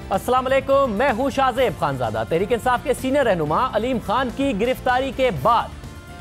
अस्सलाम वालेकुम, मैं हूं शाहजेब खानजादा। तहरीक इंसाफ के सीनियर रहनुमा अलीम खान की गिरफ्तारी के बाद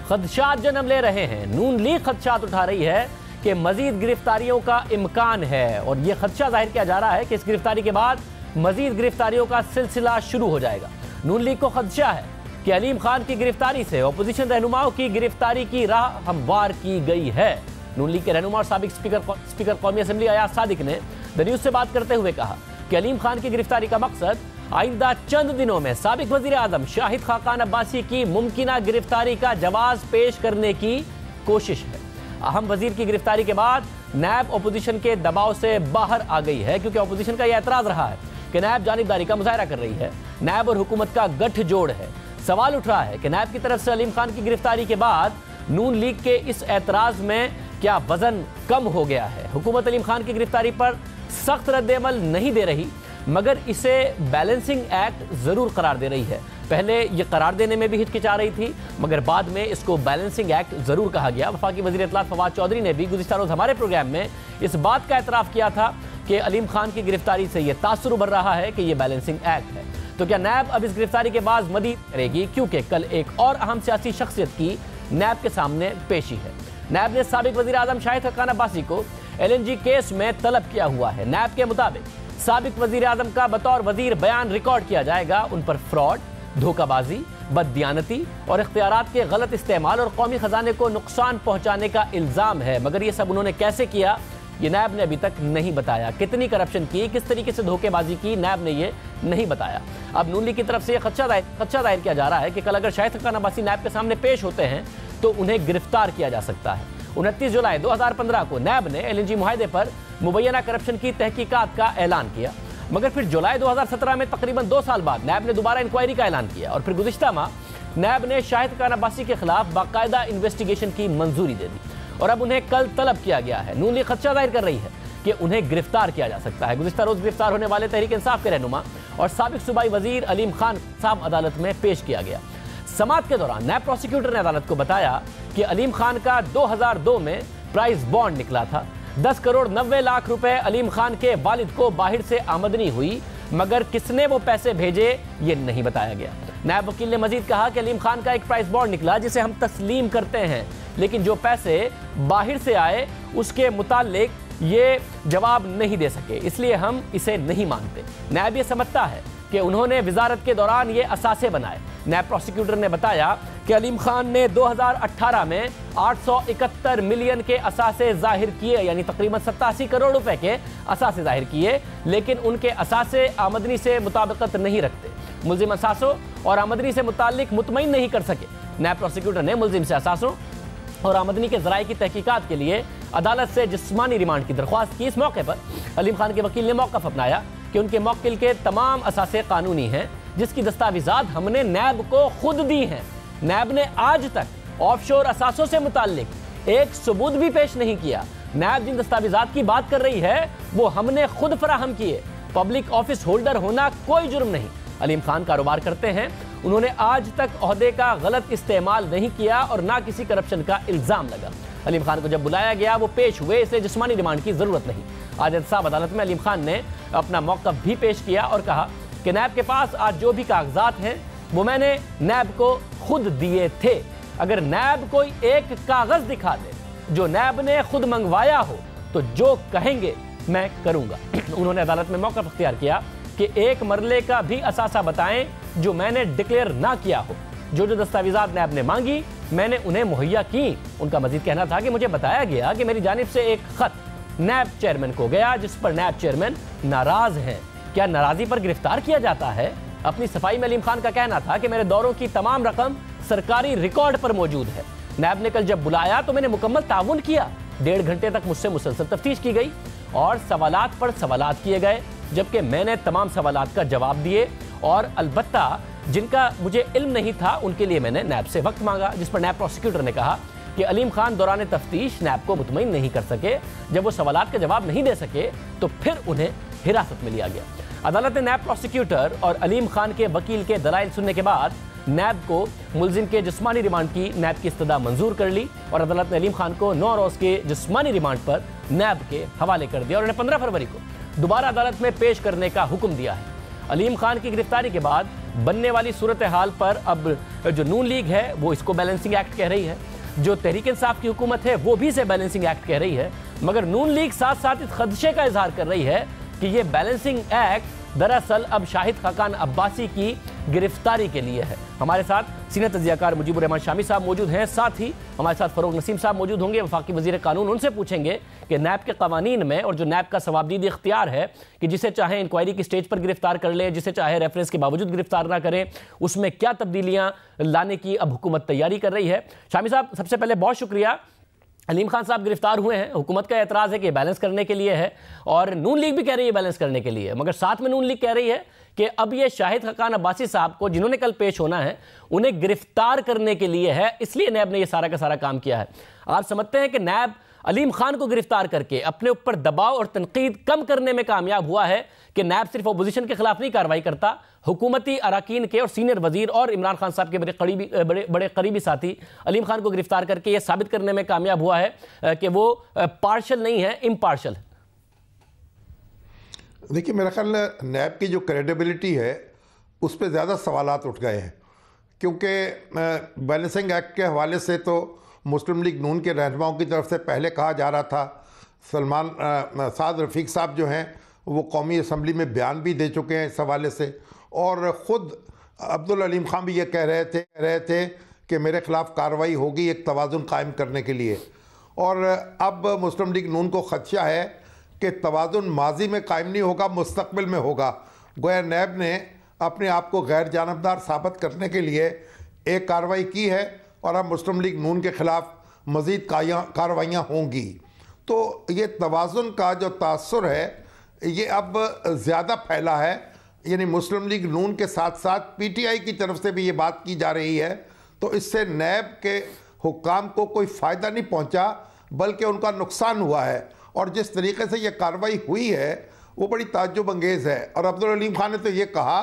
खदशात जन्म ले रहे हैं। नून लीग खदशात उठा रही है कि मजीद गिरफ्तारियों का इम्कान है और यह खदशा जाहिर किया जा रहा है कि इस गिरफ्तारी के बाद मजीद गिरफ्तारियों का सिलसिला शुरू हो जाएगा। नून लीग को खदशा है कि अलीम खान की गिरफ्तारी से अपोजिशन रहनुमाओं की गिरफ्तारी की राह हमवार की गई है। नून लीग के रहनुमा और साबिक स्पीकर कौमी असम्बली अयाज सादिक ने द न्यूज़ से बात करते हुए कहा कि अलीम खान की गिरफ्तारी का मकसद आइंदा चंद दिनों में साबिक वजीर आजम शाहिद खाकान अब्बासी की मुमकिना गिरफ्तारी का जवाब पेश करने की कोशिश है। अहम वजीर की गिरफ्तारी के बाद नैब अपोजिशन के दबाव से बाहर आ गई है, क्योंकि अपोजिशन का यह एतराज रहा है कि नैब जानिबदारी का मुजाहरा कर रही है। नैब और हुकूमत का गठजोड़ है। सवाल उठ रहा है कि नैब की तरफ से अलीम खान की गिरफ्तारी के बाद नून लीग के इस एतराज में क्या वजन कम हो गया है। हुकूमत अलीम खान की गिरफ्तारी पर सख्त रद्द-ए-अमल नहीं दे रही, मगर इसे बैलेंसिंग एक्ट जरूर करार दे रही है। पहले ये करार देने में भी हिचकिचा रही थी, मगर बाद में इसको बैलेंसिंग एक्ट जरूर कहा गया। वफाकी वज़ीर इत्तलात फवाद चौधरी ने भी गुज़िश्ता रोज़ हमारे प्रोग्राम में इस बात का एतराफ़ किया था कि अलीम खान की गिरफ्तारी से यह तासुर उभर रहा है कि यह बैलेंसिंग एक्ट है। तो क्या नैब अब इस गिरफ्तारी के बाद मदीद करेगी, क्योंकि कल एक और अहम सियासी शख्सियत की नैब के सामने पेशी है। नैब ने साबिक वज़ीर आज़म शाहिद खाकान अब्बासी को LNG केस में तलब किया हुआ है। नैब के मुताबिक साबिक वज़ीर आज़म का बतौर वज़ीर बयान रिकॉर्ड किया जाएगा। उन पर फ्रॉड, धोखाबाजी, बददियानती और इख्तियारात के गलत इस्तेमाल और कौमी खजाने को नुकसान पहुंचाने का इल्ज़ाम है, मगर ये सब उन्होंने कैसे किया ये नैब ने अभी तक नहीं बताया। कितनी करप्शन की, किस तरीके से धोखेबाजी की, नैब ने ये नहीं बताया। अब नून लीग की तरफ से यह खदशा जाहिर किया जा रहा है कि कल अगर शाहिद खाकान अब्बासी नैब के सामने पेश होते हैं तो उन्हें गिरफ्तार किया जा सकता है। 29 जुलाई 2015 को नैब ने LNG मुआहदे पर मुबैना करप्शन की तहकीकात का ऐलान किया, मगर फिर जुलाई 2017 में तकरीबन 2 साल बाद नैब ने दोबारा इंक्वायरी का ऐलान किया और फिर गुज़िश्ता माह नैब ने शाहिद खाकान अब्बासी के खिलाफ बाकायदा इन्वेस्टिगेशन की मंजूरी दे दी और अब उन्हें कल तलब किया गया है। नून लीग खदशा जाहिर कर रही है कि उन्हें गिरफ्तार किया जा सकता है। गुज़िश्ता रोज गिरफ्तार होने वाले तहरीक इंसाफ के रहनुमा और साबिक सूबाई वजीर अलीम खान साहब अदालत में पेश किया गया। समाअत के दौरान नैब प्रोसिक्यूटर ने अदालत को बताया कि अलीम खान का 2002 में प्राइस बॉन्ड निकला था। 10 करोड़ 90 लाख रुपए अलीम खान के वालिद को बाहर से आमदनी हुई, मगर किसने वो पैसे भेजे ये नहीं बताया गया। नैब वकील ने मजीद कहा कि अलीम खान का एक प्राइस बॉन्ड निकला जिसे हम तस्लीम करते हैं, लेकिन जो पैसे बाहर से आए उसके मुतालिक ये जवाब नहीं दे सके, इसलिए हम इसे नहीं मानते। नैब ये समझता है कि उन्होंने वजारत के दौरान ये असासे बनाए। नैब प्रोसिक्यूटर ने बताया कि अलीम खान ने 2018 में 871 मिलियन के असासे जाहिर किए, यानी तकरीबन 87 करोड़ रुपए के असासे जाहिर किए, लेकिन उनके असासे आमदनी से मुताबिकत नहीं रखते। मुल्जिम असासों और आमदनी से मुताल्लिक मुतमईन नहीं कर सके। नैब प्रोसिक्यूटर ने मुल्जिम से असासों और आमदनी के ज़राए की तहकीकात के लिए अदालत से जिस्मानी रिमांड की दरख्वास्त की। इस मौके पर अलीम खान के वकील ने मौक़िफ़ अपनाया कि उनके मौकिल के तमाम असासे कानूनी हैं, जिसकी दस्तावेज़ात हमने नैब को खुद दी हैं। नैब ने आज तक ऑफशोर असासों से मुताल्लिक एक सबूत भी पेश नहीं किया। नैब जिन दस्तावेज़ात की बात कर रही है वो हमने खुद फराहम किए। पब्लिक ऑफिस होल्डर होना कोई जुर्म नहीं। अलीम खान कारोबार करते हैं, उन्होंने आज तक ओहदे का गलत इस्तेमाल नहीं किया और ना किसी करप्शन का इल्ज़ाम लगा। अलीम खान को जब बुलाया गया वो पेश हुए, इसलिए जिस्मानी रिमांड की ज़रूरत नहीं। आज एहतसाब अदालत में अलीम खान ने अपना मौक़िफ़ भी पेश किया और कहा कि नैब के पास आज जो भी कागजात हैं वो मैंने नैब को खुद दिए थे। अगर नैब कोई एक कागज़ दिखा दे जो नैब ने खुद मंगवाया हो तो जो कहेंगे मैं करूँगा। उन्होंने अदालत में मौक़िफ़ अख्तियार किया कि एक मरले का भी असासा बताएं जो मैंने डिक्लेयर ना किया हो। जो दस्तावेज़ात नैब ने मांगी मैंने उन्हें मुहैया की। उनका मजीद कहना था कि मुझे बताया गया कि मेरी जानिब से एक खत नैब चेयरमैन को गया जिस पर नैब चेयरमैन नाराज हैं। क्या नाराजी पर गिरफ्तार किया जाता है? अपनी सफाई में अलीम खान का कहना था कि मेरे दौरों की तमाम रकम सरकारी रिकॉर्ड पर मौजूद है। नैब ने कल जब बुलाया तो मैंने मुकम्मल ताउन किया। 1.5 घंटे तक मुझसे मुसलसल तफ्तीश की गई और सवालात पर सवालात किए गए, जबकि मैंने तमाम सवालात का जवाब दिए और अलबत्ता जिनका मुझे इल्म नहीं था उनके लिए मैंने नैब से वक्त मांगा, जिस पर नैब प्रोसिक्यूटर ने कहा कि अलीम खान दौरान तफ्तीश नैब को मुतमईन नहीं कर सके। जब वो सवालात का जवाब नहीं दे सके तो फिर उन्हें हिरासत में लिया गया। अदालत ने नैब प्रोसिक्यूटर और अलीम खान के वकील के दलाइल सुनने के बाद नैब को मुल्जिम के जिस्मानी रिमांड की नैब की इस्तदा मंजूर कर ली और अदालत ने अलीम खान को 9 रोज़ के जिस्मानी रिमांड पर नैब के हवाले कर दिया और उन्हें 15 फरवरी को दोबारा अदालत में पेश करने का हुक्म दिया है। अलीम खान की गिरफ्तारी के बाद बनने वाली सूरत हाल पर अब जो नून लीग है वो इसको बैलेंसिंग एक्ट कह रही है, जो तहरीक इंसाफ की हुकूमत है वो भी इसे बैलेंसिंग एक्ट कह रही है, मगर नून लीग साथ साथ इस खदशे का इजहार कर रही है कि ये बैलेंसिंग एक्ट दरअसल अब शाहिद खाकान अब्बासी की गिरफ्तारी के लिए है। हमारे साथ सीनियर तज्जियाकार मुजीबुर रहमान शामी साहब मौजूद हैं, साथ ही हमारे साथ फरोग नसीम साहब मौजूद होंगे, वफाकी वजीर कानून। उनसे पूछेंगे कि नैब के कवानीन में और जो नैब का सवाबदीद इख्तियार है कि जिसे चाहे इंक्वायरी की स्टेज पर गिरफ्तार कर ले, जिसे चाहे रेफरेंस के बावजूद गिरफ्तार ना करें, उसमें क्या तब्दीलियां लाने की अब हुकूमत तैयारी कर रही है। शामी साहब, सबसे पहले बहुत शुक्रिया। अलीम खान साहब गिरफ्तार हुए हैं, हुकूमत का एतराज़ है कि बैलेंस करने के लिए है और नून लीग भी कह रही है बैलेंस करने के लिए, मगर साथ में नून लीग कह रही है कि अब ये शाहिद खाकान अब्बासी साहब को जिन्होंने कल पेश होना है उन्हें गिरफ्तार करने के लिए है, इसलिए नैब ने ये सारा का सारा काम किया है। आप समझते हैं कि नैब अलीम खान को गिरफ्तार करके अपने ऊपर दबाव और तनकीद कम करने में कामयाब हुआ है कि नैब सिर्फ अपोजिशन के खिलाफ नहीं कार्रवाई करता, हुकूमती अराकीन के और सीनियर वजीर और इमरान खान साहब के बड़े करीबी साथी अलीम खान को गिरफ्तार करके यह साबित करने में कामयाब हुआ है कि वो पार्शल नहीं है, इम्पार्शल है। देखिए, मेरा ख्याल नैब की जो क्रेडिबिलिटी है उस पर ज़्यादा सवालात उठ गए हैं, क्योंकि बैलेंसिंग एक्ट के हवाले से तो मुस्लिम लीग नून के रहनुमाओं की तरफ से पहले कहा जा रहा था, साद रफ़ीक साहब जो हैं वो कौमी असम्बली में बयान भी दे चुके हैं इस हवाले से, और ख़ुद अब्दुल अलीम खान भी ये कह रहे थे कि मेरे ख़िलाफ़ कार्रवाई होगी एक तवाज़ुन कायम करने के लिए। और अब मुस्लिम लीग नून को ख़दशा है कि तवाज़ुन माजी में कायम नहीं होगा, मुस्तक़बिल में होगा। गोया नैब ने अपने आप को गैर जानबदार साबित करने के लिए एक कार्रवाई की है और अब मुस्लिम लीग नून के ख़िलाफ़ मज़ीद कार्रवाइयाँ होंगी। तो ये तवाज़ुन का जो तासुर है ये अब ज़्यादा फैला है, यानी मुस्लिम लीग नून के साथ साथ पीटीआई की तरफ से भी ये बात की जा रही है। तो इससे नैब के हुक्काम को कोई फ़ायदा नहीं पहुंचा बल्कि उनका नुकसान हुआ है, और जिस तरीके से ये कार्रवाई हुई है वो बड़ी ताज्जुब अंगेज़ है। और अब्दुल अलीम खान ने तो ये कहा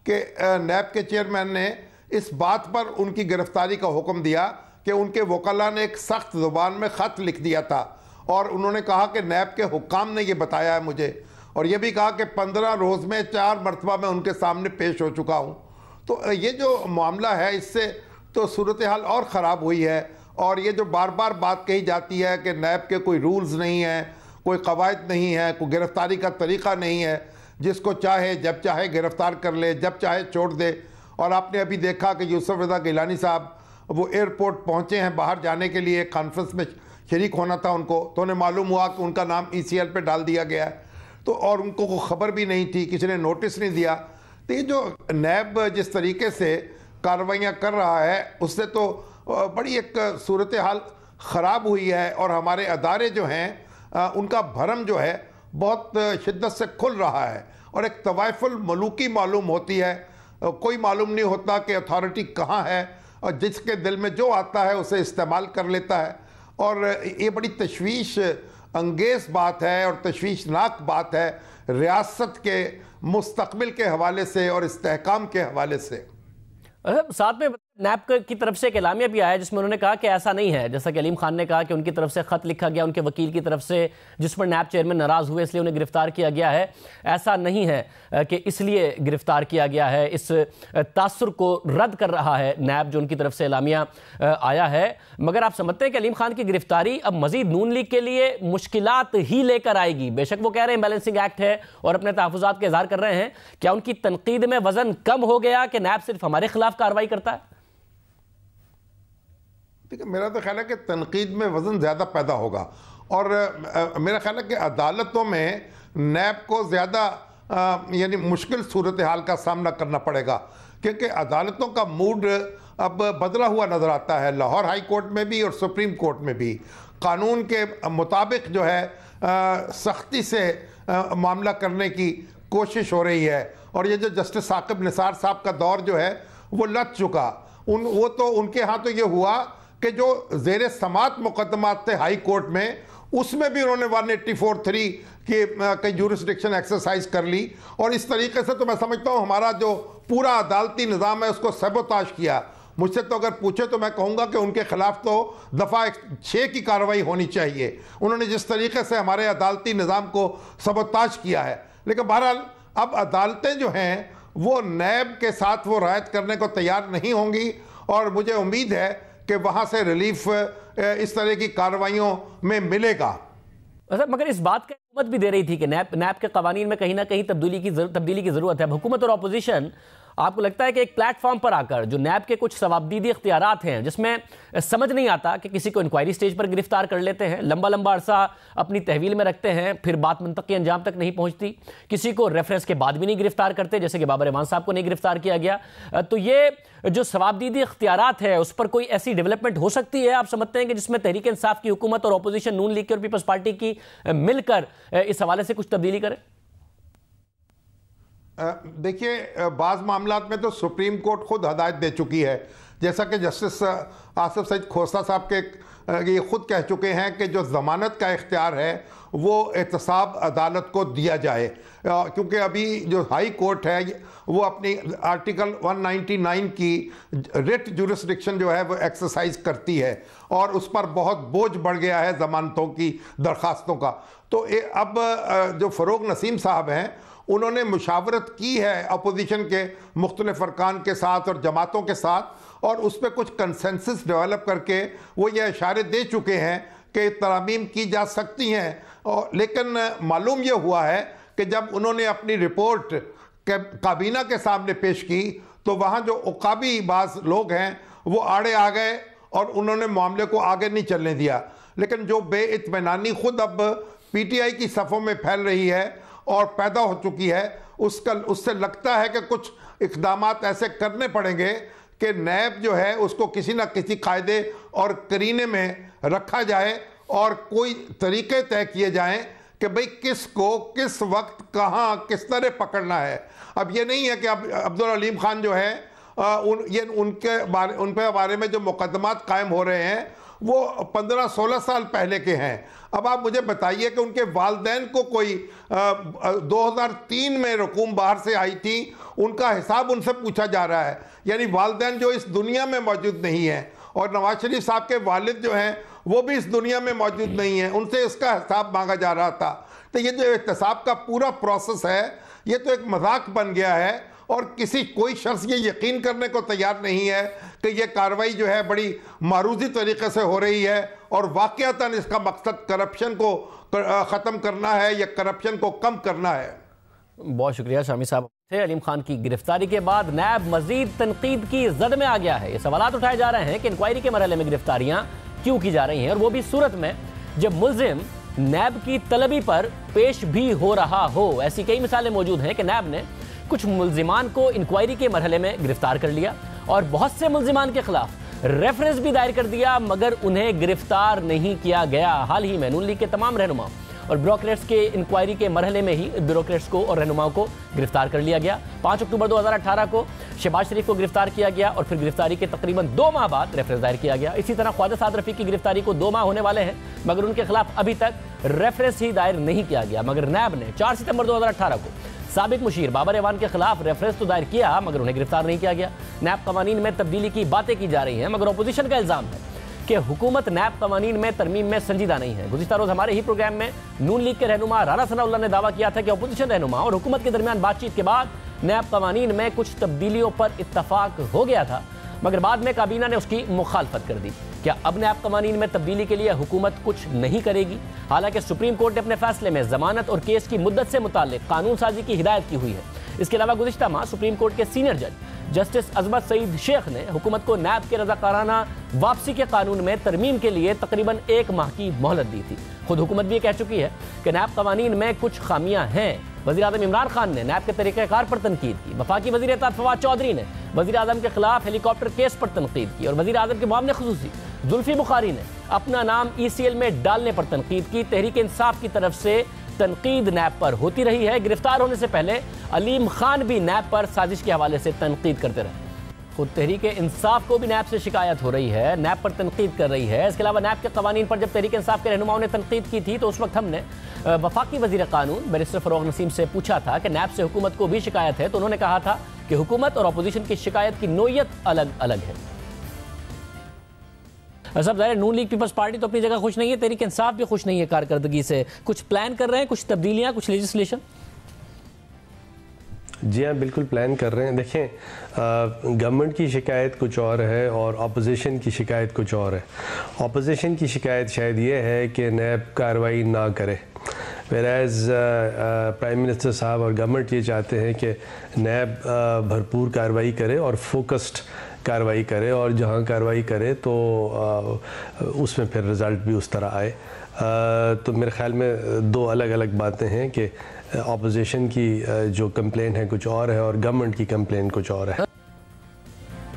कि नैब के चेयरमैन ने इस बात पर उनकी गिरफ्तारी का हुक्म दिया कि उनके वकला ने एक सख्त ज़ुबान में ख़त लिख दिया था, और उन्होंने कहा कि नैब के हुक्काम ने ये बताया है मुझे, और ये भी कहा कि 15 रोज़ में 4 मरतबा मैं उनके सामने पेश हो चुका हूँ। तो ये जो मामला है इससे तो सूरत हाल और ख़राब हुई है। और ये जो बार बार बात कही जाती है कि नैब के कोई रूल्स नहीं हैं, कोई कवायद नहीं है, कोई गिरफ्तारी का तरीक़ा नहीं है, जिसको चाहे जब चाहे गिरफ़्तार कर ले, जब चाहे छोड़ दे। और आपने अभी देखा कि यूसुफ रज़ा गिलानी साहब वो एयरपोर्ट पहुँचे हैं बाहर जाने के लिए, कॉन्फ्रेंस में शरीक होना था उनको, तो उन्हें मालूम हुआ कि उनका नाम ECL पे डाल दिया गया है, तो और उनको कोई ख़बर भी नहीं थी, किसी ने नोटिस नहीं दिया। तो ये जो नैब जिस तरीके से कार्रवाइयाँ कर रहा है उससे तो बड़ी एक सूरत हाल ख़राब हुई है, और हमारे अदारे जो हैं उनका भरम जो है बहुत शिद्दत से खुल रहा है, और एक तवाइफुल मलूकी मालूम होती है, कोई मालूम नहीं होता कि अथॉरिटी कहाँ है, और जिसके दिल में जो आता है उसे इस्तेमाल कर लेता है। और ये बड़ी तशवीश अंगेज़ बात है और तशवीशनाक बात है रियासत के मुस्तक़बिल के हवाले से और इस्तेहकाम के हवाले से। साथ में नैब की तरफ से एक एलामिया भी आया जिसमें उन्होंने कहा कि ऐसा नहीं है, जैसा कि अलीम खान ने कहा कि उनकी तरफ से ख़त लिखा गया उनके वकील की तरफ से जिस पर नैब चेयरमैन नाराज़ हुए इसलिए उन्हें गिरफ्तार किया गया है। ऐसा नहीं है कि इसलिए गिरफ्तार किया गया है, इस तासुर को रद्द कर रहा है नैब जो उनकी तरफ से एलामिया आया है। मगर आप समझते हैं कि अलीम खान की गिरफ्तारी अब मज़ीद नून लीग के लिए मुश्किलात ही लेकर आएगी? बेशक वो कह रहे हैं बैलेंसिंग एक्ट है और अपने तहफ़्फ़ुज़ात का इज़हार कर रहे हैं, क्या उनकी तनकीद में वज़न कम हो गया कि नैब सिर्फ हमारे खिलाफ कार्रवाई करता है? मेरा तो ख्याल है कि तनकीद में वज़न ज़्यादा पैदा होगा, और मेरा ख्याल है कि अदालतों में नैब को ज़्यादा यानी मुश्किल सूरत हाल का सामना करना पड़ेगा, क्योंकि अदालतों का मूड अब बदला हुआ नज़र आता है, लाहौर हाई कोर्ट में भी और सुप्रीम कोर्ट में भी। कानून के मुताबिक जो है सख्ती से मामला करने की कोशिश हो रही है, और ये जो जस्टिस साकिब निसार साहब का दौर जो है वो लग चुका, वो तो उनके यहाँ तो ये हुआ कि जो ज़ेर समात मुकदमात थे हाई कोर्ट में उसमें भी उन्होंने 184(3) की ज्यूरिसडिक्शन एक्सरसाइज कर ली, और इस तरीके से तो मैं समझता हूँ हमारा जो पूरा अदालती निज़ाम है उसको सबोताश किया। मुझसे तो अगर पूछे तो मैं कहूँगा कि उनके खिलाफ तो दफ़ा 6 की कार्रवाई होनी चाहिए। उन्होंने जिस तरीके से हमारे अदालती निज़ाम को सबोताश किया है, लेकिन बहरहाल अब अदालतें जो हैं वो नैब के साथ वो रायत करने को तैयार नहीं होंगी और मुझे उम्मीद है कि वहाँ से रिलीफ इस तरह की कार्रवाइयों में मिलेगा। मगर इस बात का हुकूमत भी दे रही थी कि नैब के कवानीन में कहीं ना कहीं तब्दीली की जरूरत है। हुकूमत और अपोजिशन, आपको लगता है कि एक प्लेटफॉर्म पर आकर जो नैब के कुछ सवाबदीदी इख्तियारात हैं, जिसमें समझ नहीं आता कि किसी को इंक्वायरी स्टेज पर गिरफ्तार कर लेते हैं, लंबा लंबा अरसा अपनी तहवील में रखते हैं, फिर बात मुंतकी अंजाम तक नहीं पहुंचती, किसी को रेफरेंस के बाद भी नहीं गिरफ्तार करते, जैसे कि बाबर रहमान साहब को नहीं गिरफ्तार किया गया, तो ये जो सवाबदीदी इख्तियारात है उस पर कोई ऐसी डेवलपमेंट हो सकती है, आप समझते हैं कि जिसमें तहरीक इंसाफ की हुकूमत और अपोजिशन नून लीग की और पीपल्स पार्टी की मिलकर इस हवाले से कुछ तब्दीली करे? देखिए, बाज़ मामलात में तो सुप्रीम कोर्ट खुद हदायत दे चुकी है, जैसा कि जस्टिस आसिफ सईद खोसला साहब के ये खुद कह चुके हैं कि जो ज़मानत का इख्तियार है वो एहतसाब अदालत को दिया जाए, क्योंकि अभी जो हाई कोर्ट है वो अपनी आर्टिकल 199 की रिट जुरिस्डिक्शन जो है वो एक्सरसाइज करती है और उस पर बहुत बोझ बढ़ गया है ज़मानतों की दरख्वास्तों का। तो अब जो फ़रोग नसीम साहब हैं उन्होंने मुशावरत की है अपोजिशन के मुख्तलिफ अरकान के साथ और जमातों के साथ, और उस पर कुछ कंसेंसस डेवलप करके वो ये इशारे दे चुके हैं कि तरामीम की जा सकती हैं। और लेकिन मालूम ये हुआ है कि जब उन्होंने अपनी रिपोर्ट काबीना के सामने पेश की तो वहाँ जो उकाबी बाज़ लोग हैं वो आड़े आ गए और उन्होंने मामले को आगे नहीं चलने दिया। लेकिन जो बेइत्मीनानी खुद अब PTI की सफ़ों में फैल रही है और पैदा हो चुकी है, उससे लगता है कि कुछ इक़दामात ऐसे करने पड़ेंगे कि नैब जो है उसको किसी न किसी कायदे और करीने में रखा जाए और कोई तरीके तय किए जाएं कि भाई किसको किस वक्त कहाँ किस तरह पकड़ना है। अब ये नहीं है कि अब अब्दुल अलीम खान जो है उनके बारे में जो मुकदमात कायम हो रहे हैं वो 15-16 साल पहले के हैं। अब आप मुझे बताइए कि उनके वालदैन को कोई 2003 में रकूम बाहर से आई थी, उनका हिसाब उनसे पूछा जा रहा है, यानी वालदैन जो इस दुनिया में मौजूद नहीं है, और नवाज शरीफ साहब के वालिद जो हैं वो भी इस दुनिया में मौजूद नहीं है, उनसे इसका हिसाब मांगा जा रहा था। तो ये जो एहतसाब का पूरा प्रोसेस है ये तो एक मजाक बन गया है और कोई शख्स ये यकीन करने को तैयार नहीं है कि ये कार्रवाई जो है बड़ी मारूजी तरीके से हो रही है और वाकयातन इसका मकसद करप्शन को ख़त्म करना है या करप्शन को कम करना है। बहुत शुक्रिया शामी साहब। अलीम खान की गिरफ्तारी के बाद नैब मजीद तनकीद की जद में आ गया है। ये सवाल उठाए जा रहे हैं कि इंक्वायरी के मरहले में गिरफ्तारियां क्यों की जा रही हैं, और वो भी सूरत में जब मुल्जिम नैब की तलबी पर पेश भी हो रहा हो। ऐसी कई मिसालें मौजूद हैं कि नैब ने कुछ मुल्जिमान को इंक्वायरी के मरहले में गिरफ्तार कर लिया और बहुत से मुल्जिमान के खिलाफ रेफरेंस भी दायर कर दिया, मगर उन्हें गिरफ्तार नहीं किया गया। हाल ही में नून लीग के तमाम रहनुमाओं और ब्यूरोक्रेट्स के इंक्वायरी के मरहले में ही ब्यूरोक्रेट्स को और रहनुमाओं को गिरफ्तार कर लिया गया। 5 अक्टूबर 2018 को शहबाज शरीफ को गिरफ्तार किया गया और फिर गिरफ्तारी के तकरीबन 2 माह बाद रेफरेंस दायर किया गया। इसी तरह ख्वाजा साद रफी की गिरफ्तारी को 2 माह होने वाले हैं, मगर उनके खिलाफ अभी तक रेफरेंस ही दायर नहीं किया गया। मगर नैब ने 4 सितंबर 2018 को साबिक मुशीर बाबर रहमान के खिलाफ रेफरेंस तो दायर किया, मगर उन्हें गिरफ्तार नहीं किया गया। नैब कवानीन में तब्दीली की बातें की जा रही हैं, मगर अपोजिशन का इल्जाम है कि हुकूमत नैब कवानीन में तरमीम में संजीदा नहीं है। गुज़िश्ता रोज़ हमारे ही प्रोग्राम में नून लीग के रहनुमा राना सनाउल्लाह ने दावा किया था कि अपोजिशन रहनुमा और हुकूमत के दरमियान बातचीत के बाद नैब कवानीन में कुछ तब्दीलियों पर इत्तफाक हो गया था, मगर बाद में काबीना ने उसकी मुखालफत कर दी। क्या अब नैब कवानीन में तब्दीली के लिए हुकूमत कुछ नहीं करेगी? हालांकि सुप्रीम कोर्ट ने अपने फैसले में जमानत और केस की मुद्दत से मुताल्लिक कानून साजी की हिदायत की हुई है। इसके अलावा गुज़िश्ता माह सुप्रीम कोर्ट के सीनियर जज जस्टिस अजमत सईद शेख ने हुकूमत को नैब के रज़ाकाराना वापसी के कानून में तरमीम के लिए तकरीबन 1 माह की मोहलत दी थी। खुद हुकूमत भी कह चुकी है कि नैब कवानीन में कुछ खामियां हैं। वज़ीर आज़म इमरान खान ने नैब के तरीक़ाकार पर तनकीद की। वफाकी वज़ीर इत्तेफ़ाक़ फवाद चौधरी ने वज़ीर आज़म के खिलाफ हेलीकॉप्टर केस पर तनकीद की और वज़ीर आज़म के मुआविन ख़ुसूसी जुल्फ़ी बुखारी ने अपना नाम ECL में डालने पर तनकीद की। तहरीक इंसाफ की तरफ से तनकीद नैब पर होती रही है। गिरफ्तार होने से पहले अलीम खान भी नैब पर साजिश के हवाले से तनकीद करते रहे। खुद तहरीक इंसाफ को भी नैब से शिकायत हो रही है, नैब पर तनकीद कर रही है। इसके अलावा नैब के कवानीन पर जब तहरीक इंसाफ के रहनुमाओं ने तनकीद की थी तो उस वक्त हमने वफाकी वज़ीर कानून बैरिस्टर फ़रोग नसीम से पूछा था कि नैब से हुकूमत को भी शिकायत है, तो उन्होंने कहा था कि हुकूमत और अपोजिशन की शिकायत की नोयत अलग अलग है। सब ज़ाहिर नून लीग पीपल्स पार्टी तो अपनी जगह खुश नहीं है, तहरीक इंसाफ भी खुश नहीं है कारकर्दगी से। कुछ प्लान कर रहे हैं, कुछ तब्दीलियाँ, कुछ लेजिस्लेशन? जी हाँ, बिल्कुल प्लान कर रहे हैं। देखें, गवर्नमेंट की शिकायत कुछ और है और अपोजिशन की शिकायत कुछ और है। अपोजिशन की शिकायत शायद ये है कि नैब कार्रवाई ना करे, व्हेयरएज प्राइम मिनिस्टर साहब और गवर्नमेंट ये चाहते हैं कि नैब भरपूर कार्रवाई करे और फोकस्ड कार्रवाई करे, और जहाँ कार्रवाई करे तो उसमें फिर रिज़ल्ट भी उस तरह आए। तो मेरे ख़्याल में दो अलग अलग बातें हैं कि अपोजिशन की जो कंप्लेन है कुछ और है और गवर्नमेंट की कंप्लेन कुछ और है।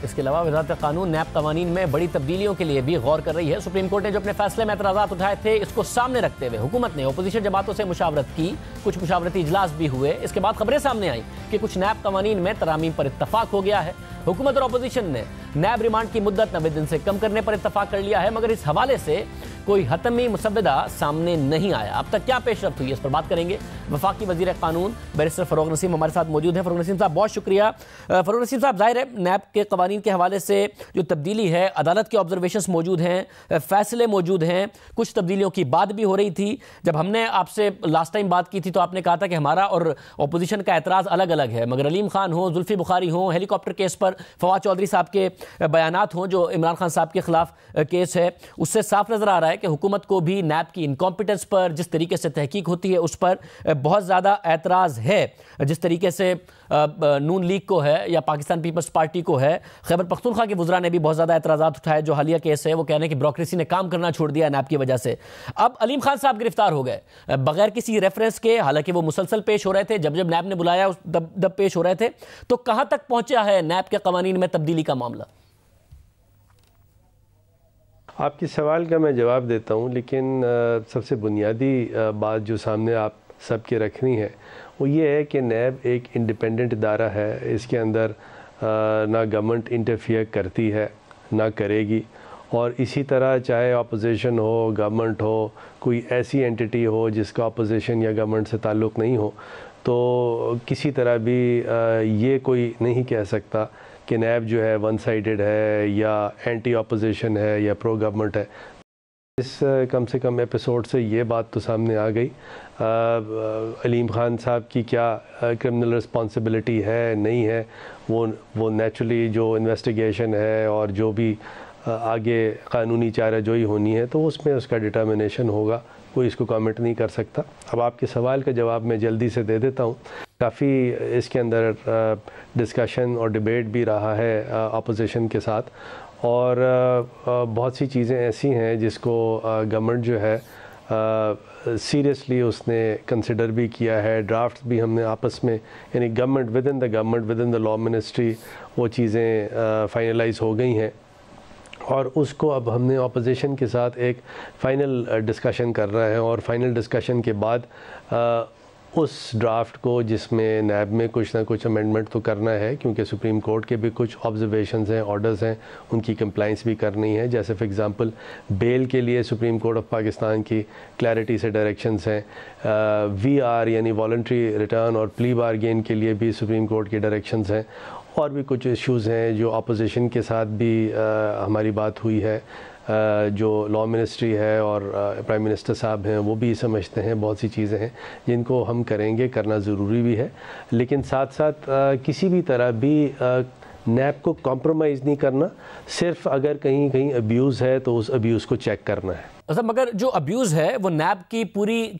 इसके अलावा वज़ारत कानून नैब कवानीन में बड़ी तब्दीलियों के लिए भी गौर कर रही है। सुप्रीम कोर्ट ने जो अपने फैसले में एतराज़ात उठाए थे, इसको सामने रखते हुए हुकूमत ने अपोजिशन जमातों से मुशावरत की, कुछ मुशावरती इजलास भी हुए। इसके बाद खबरें सामने आई कि कुछ नैब कवानीन में तरामीम पर इत्तफाक हो गया है। हुकूमत और अपोजिशन ने नैब रिमांड की मुद्दत 90 दिन से कम करने पर इत्तफाक कर लिया है, मगर इस हवाले से कोई हतमी मुसव्वदा सामने नहीं आया। अब तक क्या पेशरफ्त हुई है, इस पर बात करेंगे। वफाकी वज़ीर कानून बैरिस्टर फ़रूक नसीम हमारे साथ मौजूद हैं। फ़रूक नसीम साहब, बहुत शुक्रिया। फ़रूक नसीम साहब, जाहिर है नैब के कवानीन के हवाले से जो तब्दीली है, अदालत के ऑब्जर्वेशंस मौजूद हैं, फैसले मौजूद हैं, कुछ तब्दीलियों की बात भी हो रही थी। जब हमने आपसे लास्ट टाइम बात की थी तो आपने कहा था कि हमारा और अपोजिशन का एतराज़ अलग अलग है, मगर अलीम खान हो, जुल्फ़ी बुखारी हो, हेलीकॉप्टर केस पर फवाद चौधरी साहब के बयानात हों जो इमरान खान साहब के खिलाफ केस है, उससे साफ नज़र आ रहा है कि हुकूमत को भी नैब की इनकॉम्पिटेंस पर, जिस तरीके से तहकीक होती है उस पर बहुत ज़्यादा एतराज़ है। जिस तरीके से नून लीग को है या पाकिस्तान पीपल्स पार्टी को है, खैबर पख्तूनख्वा के वज़रा ने भी बहुत ज़्यादा एतराज़ात उठाए। जो हालिया केस है वो कह रहे हैं कि ब्यूरोक्रेसी ने काम करना छोड़ दिया नैब की वजह से। अब अलीम खान साहब गिरफ्तार हो गए बगैर किसी रेफरेंस के, हालांकि वो मुसलसल पेश हो रहे थे, जब जब नैब ने बुलाया तब पेश हो रहे थे। तो कहां तक पहुंचा है नैब के कवानीन में तब्दीली का मामला? आपके सवाल का मैं जवाब देता हूँ, लेकिन सबसे बुनियादी बात जो सामने आप सबके रखनी है वो ये है कि नैब एक इंडिपेंडेंट इदारा है। इसके अंदर ना गवर्नमेंट इंटरफियर करती है ना करेगी, और इसी तरह चाहे अपोजिशन हो, गवर्नमेंट हो, कोई ऐसी एंटिटी हो जिसका अपोजिशन या गवर्नमेंट से ताल्लुक़ नहीं हो, तो किसी तरह भी ये कोई नहीं कह सकता कि नैब जो है वन साइडेड है या एंटी अपोजिशन है या प्रो गवर्नमेंट है। इस कम से कम एपिसोड से ये बात तो सामने आ गई। अलीम खान साहब की क्या क्रिमिनल रिस्पॉन्सिबिलिटी है नहीं है, वो नेचुरली जो इन्वेस्टिगेशन है और जो भी आगे कानूनी चाराजोई होनी है तो उसमें उसका डिटर्मिनेशन होगा, कोई इसको कमेंट नहीं कर सकता। अब आपके सवाल का जवाब मैं जल्दी से दे देता हूँ। काफ़ी इसके अंदर डिस्कशन और डिबेट भी रहा है अपोजिशन के साथ, और बहुत सी चीज़ें ऐसी हैं जिसको गवर्नमेंट जो है सीरियसली उसने कंसिडर भी किया है। ड्राफ्ट भी हमने आपस में, यानी government with in the law ministry, वो चीज़ें फाइनलाइज हो गई हैं, और उसको अब हमने अपोजिशन के साथ एक फ़ाइनल डिस्कशन कर रहे हैं, और फाइनल डिस्कशन के बाद उस ड्राफ्ट को, जिसमें नैब में कुछ ना कुछ अमेंडमेंट तो करना है क्योंकि सुप्रीम कोर्ट के भी कुछ ऑब्जर्वेशंस हैं, ऑर्डर्स हैं, उनकी कंप्लाइंस भी करनी है। जैसे फॉर एग्जांपल बेल के लिए सुप्रीम कोर्ट ऑफ पाकिस्तान की क्लैरिटी से डायरेक्शंस हैं, VR यानी वॉलंटरी रिटर्न और प्ली बारगेन के लिए भी सुप्रीम कोर्ट के डायरेक्शंस हैं, और भी कुछ इश्यूज़ हैं जो अपोजिशन के साथ भी हमारी बात हुई है। जो लॉ मिनिस्ट्री है और प्राइम मिनिस्टर साहब हैं वो भी समझते हैं बहुत सी चीज़ें हैं जिनको हम करेंगे, करना ज़रूरी भी है, लेकिन साथ साथ किसी भी तरह भी नैब को कॉम्प्रोमाइज़ नहीं करना। सिर्फ अगर कहीं कहीं अब्यूज़ है तो उस अब्यूज़ को चेक करना है। मगर जो अब्यूज़ है वो नैब की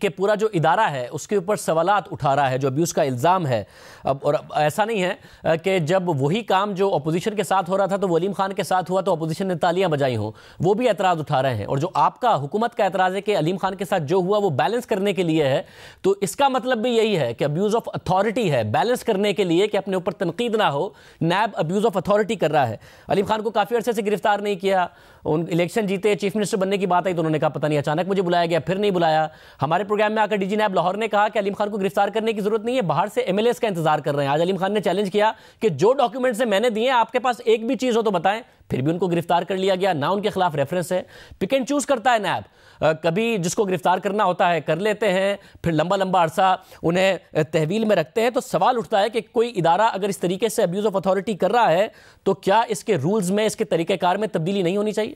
पूरा जो इदारा है उसके ऊपर सवालात उठा रहा है, जो अब्यूज़ का इल्ज़ाम है। और ऐसा नहीं है कि जब वही काम जो अपोजिशन के साथ हो रहा था तो वलीम खान के साथ हुआ तो अपोजिशन ने तालियां बजाई हों, वो भी एतराज़ उठा रहे हैं। और जो आपका हुकूमत का एतराज़ है कि अलीम खान के साथ जो हुआ वो बैलेंस करने के लिए है, तो इसका मतलब भी यही है कि अब्यूज़ ऑफ अथॉरिटी है, बैलेंस करने के लिए कि अपने ऊपर तनकीद ना हो। नैब अब्यूज़ ऑफ अथॉरिटी कर रहा है। अलीम खान को काफ़ी अरसे से गिरफ्तार नहीं किया, उन इलेक्शन जीते, चीफ मिनिस्टर बनने की बात आई तो उन्होंने कहा पता नहीं अचानक मुझे बुलाया गया, फिर नहीं बुलाया। हमारे प्रोग्राम में आकर डीजी नैब लाहौर ने कहा कि अलीम खान को गिरफ्तार करने की जरूरत नहीं है, बाहर से MLAs का इंतजार कर रहे हैं। आज अलीम खान ने चैलेंज किया कि जो डॉक्यूमेंट्स मैंने दिए आपके पास एक भी चीज हो तो बताएं, फिर भी उनको गिरफ्तार कर लिया गया, ना उनके खिलाफ रेफरेंस है। पिक एंड चूज करता है नैब, कभी जिसको गिरफ्तार करना होता है कर लेते हैं, फिर लंबा लंबा अरसा उन्हें तहवील में रखते हैं। तो सवाल उठता है कि कोई इदारा अगर इस तरीके से अब्यूज ऑफ अथॉरिटी कर रहा है तो क्या इसके रूल्स में, इसके तरीकेकार में तब्दीली नहीं होनी चाहिए?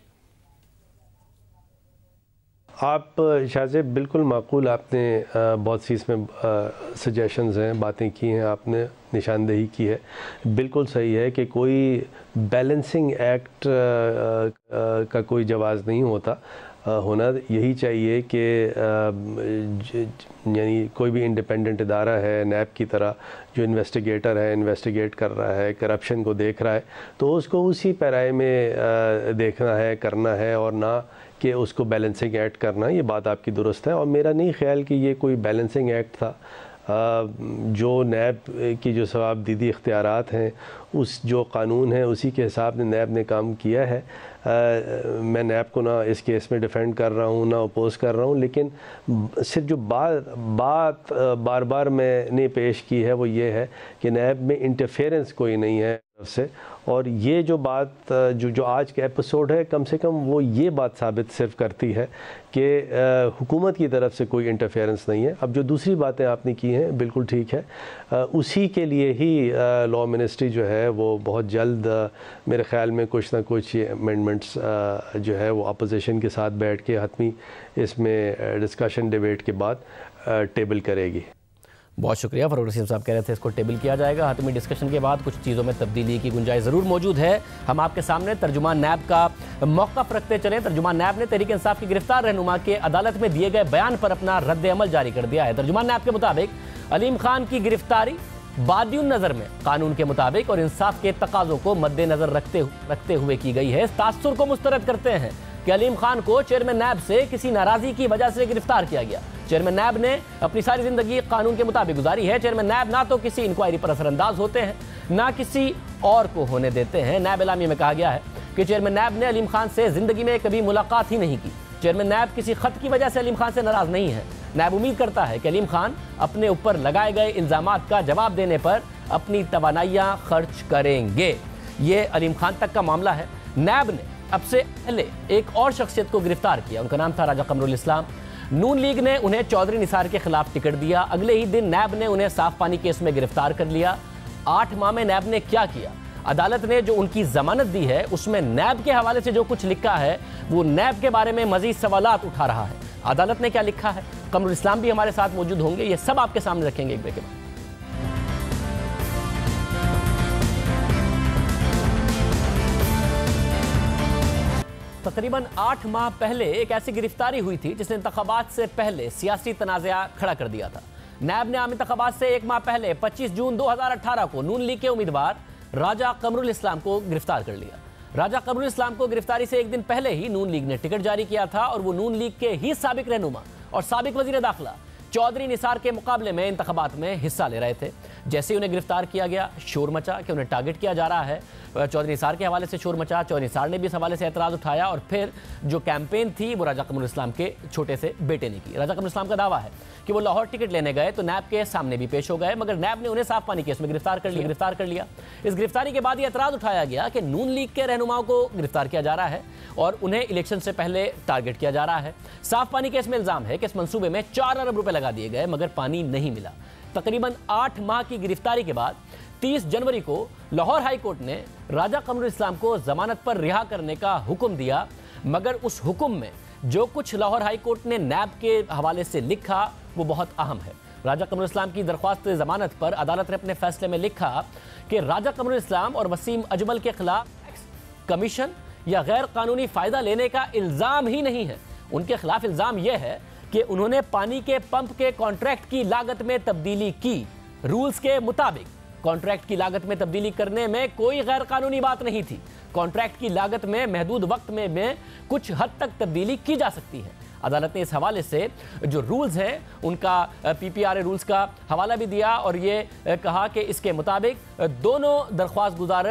आप शाहज़ेब बिल्कुल माकूल, आपने बहुत सी इसमें सजेशंस हैं, बातें की हैं, आपने निशानदेही की है, बिल्कुल सही है कि कोई बैलेंसिंग एक्ट का कोई जवाज़ नहीं होता। होना यही चाहिए कि यानी कोई भी इंडिपेंडेंट इदारा है नैब की तरह, जो इन्वेस्टिगेटर है, इन्वेस्टिगेट कर रहा है, करप्शन को देख रहा है, तो उसको उसी पैराए में देखना है, करना है, और ना कि उसको बैलेंसिंग एक्ट करना। ये बात आपकी दुरुस्त है, और मेरा नहीं ख्याल कि ये कोई बैलेंसिंग एक्ट था। जो नैब की जो सवाबदीदी इख्तियारात हैं, उस जो कानून है उसी के हिसाब से नैब ने काम किया है। मैं नैब को ना इस केस में डिफेंड कर रहा हूँ, ना अपोज़ कर रहा हूँ, लेकिन सिर्फ जो बात बार बार मैंने पेश की है वो ये है कि नैब में इंटरफेरेंस कोई नहीं है से, और ये जो बात जो आज का एपिसोड है, कम से कम वो ये बात साबित सिर्फ करती है कि हुकूमत की तरफ से कोई इंटरफेरेंस नहीं है। अब जो दूसरी बातें आपने की हैं बिल्कुल ठीक है, उसी के लिए ही लॉ मिनिस्ट्री जो है वो बहुत जल्द मेरे ख़्याल में कुछ ना कुछ अमेंडमेंट्स जो है वो अपोजिशन के साथ बैठ के हतमी इसमें डिस्कशन डिबेट के बाद टेबल करेगी। बहुत शुक्रिया। फरूक रशीद साहब कह रहे थे इसको टेबल किया जाएगा। हाथमी डिस्कशन के बाद कुछ चीज़ों में तब्दीली की गुंजाइश ज़रूर मौजूद है। हम आपके सामने तर्जुमान नैब का मौक़िफ़ रखते चलें। तर्जुमान नैब ने तहरीक इंसाफ की गिरफ्तार रहनुमा के अदालत में दिए गए बयान पर अपना रद्द अमल जारी कर दिया है। तर्जुमान नैब के मुताबिक अलीम खान की गिरफ्तारी बादियुन नज़र में कानून के मुताबिक और इंसाफ के तकाज़ों को मद्देनज़र रखते हुए की गई है। इस तासुर को मुस्तरद करते हैं कि अलीम खान को चेयरमैन नैब से किसी नाराज़गी की वजह से गिरफ्तार किया गया। चेयरमैन नैब ने अपनी सारी जिंदगी कानून के मुताबिक गुजारी है। चेयरमैन नैब ना तो किसी इंक्वायरी पर असरअंदाज होते हैं, ना किसी और को होने देते हैं। नैब एलामी में कहा गया है कि चेयरमैन नैब ने अलीम खान से जिंदगी में कभी मुलाकात ही नहीं की। चेयरमैन नैब किसी खत की वजह से अलीम खान से नाराज नहीं है। नैब उम्मीद करता है कि अलीम खान अपने ऊपर लगाए गए इल्जामात का जवाब देने पर अपनी तवानाइयां खर्च करेंगे। ये अलीम खान तक का मामला है। नैब ने अब से पहले एक और शख्सियत को गिरफ्तार किया, उनका नाम था राजा कमरुल इस्लाम। नून लीग ने उन्हें चौधरी निसार के खिलाफ टिकट दिया। अगले ही दिन नैब ने उन्हें साफ पानी केस में गिरफ्तार कर लिया। 8 माह में नैब ने क्या किया? अदालत ने जो उनकी जमानत दी है उसमें नैब के हवाले से जो कुछ लिखा है वो नैब के बारे में मजीद सवालात उठा रहा है। अदालत ने क्या लिखा है? कमरुल इस्लाम भी हमारे साथ मौजूद होंगे, ये सब आपके सामने रखेंगे एक ब्रेक के बाद। तकरीबन 8 माह पहले एक ऐसी गिरफ्तारी हुई थी जिसने इंतखाबात से पहले सियासी तनाज़ा खड़ा कर दिया था। नैब ने आम इंतखाबात से 1 माह पहले 25 जून 2018 को नून लीग के उम्मीदवार राजा कमरुल इस्लाम को गिरफ्तार कर लिया। राजा कमरुल इस्लाम को गिरफ्तारी से एक दिन पहले ही नून लीग ने टिकट जारी किया था और वो नून लीग के ही साबिक रहनुमा और साबिक वजीर दाखिला चौधरी निसार के मुकाबले में इंतखाबात में हिस्सा ले रहे थे। जैसे ही उन्हें गिरफ्तार किया गया, शोर मचा कि उन्हें टारगेट किया जा रहा है। चौधरी निसार के हवाले से शोर मचा, चौधरी निसार ने भी इस हवाले से एतराज़ उठाया और फिर जो कैंपेन थी वो राजा कमरुल इस्लाम के छोटे से बेटे ने की। राजा कमरुल इस्लाम का दावा है कि वो लाहौर टिकट लेने गए तो नैब के सामने भी पेश हो गए, मगर नैब ने उन्हें साफ पानी केस में गिरफ्तार कर लिया। इस गिरफ्तारी के बाद ये एतराज़ उठाया गया कि नून लीग के रहनुमाओं को गिरफ्तार किया जा रहा है और उन्हें इलेक्शन से पहले टारगेट किया जा रहा है। साफ पानी केस में इल्ज़ाम है कि इस मंसूबे में 4 अरब रुपए लगा दिए गए मगर पानी नहीं मिला। तकरीबन 8 माह की गिरफ्तारी के बाद 30 जनवरी को लाहौर हाई कोर्ट ने राजा कमरुल इस्लाम को जमानत पर रिहा करने का हुक्म दिया, मगर उस हुक्म में जो कुछ लाहौर हाई कोर्ट ने नैब के हवाले से लिखा वो बहुत अहम है। राजा कमरुल इस्लाम की दरख्वास्त जमानत पर अदालत ने अपने फैसले में लिखा कि राजा कमरुल इस्लाम और वसीम अजमल के खिलाफ कमीशन या गैर कानूनी फ़ायदा लेने का इल्ज़ाम ही नहीं है। उनके खिलाफ इल्ज़ाम यह है कि उन्होंने पानी के पंप के कॉन्ट्रैक्ट की लागत में तब्दीली की। रूल्स के मुताबिक कॉन्ट्रैक्ट की लागत में तब्दीली करने में कोई गैर कानूनी बात नहीं थी। कॉन्ट्रैक्ट की लागत में महदूद वक्त में कुछ हद तक तब्दीली की जा सकती है। अदालत ने इस हवाले से जो रूल्स हैं उनका PPRA रूल्स का हवाला भी दिया और ये कहा कि इसके मुताबिक दोनों दरख्वास्त गुजार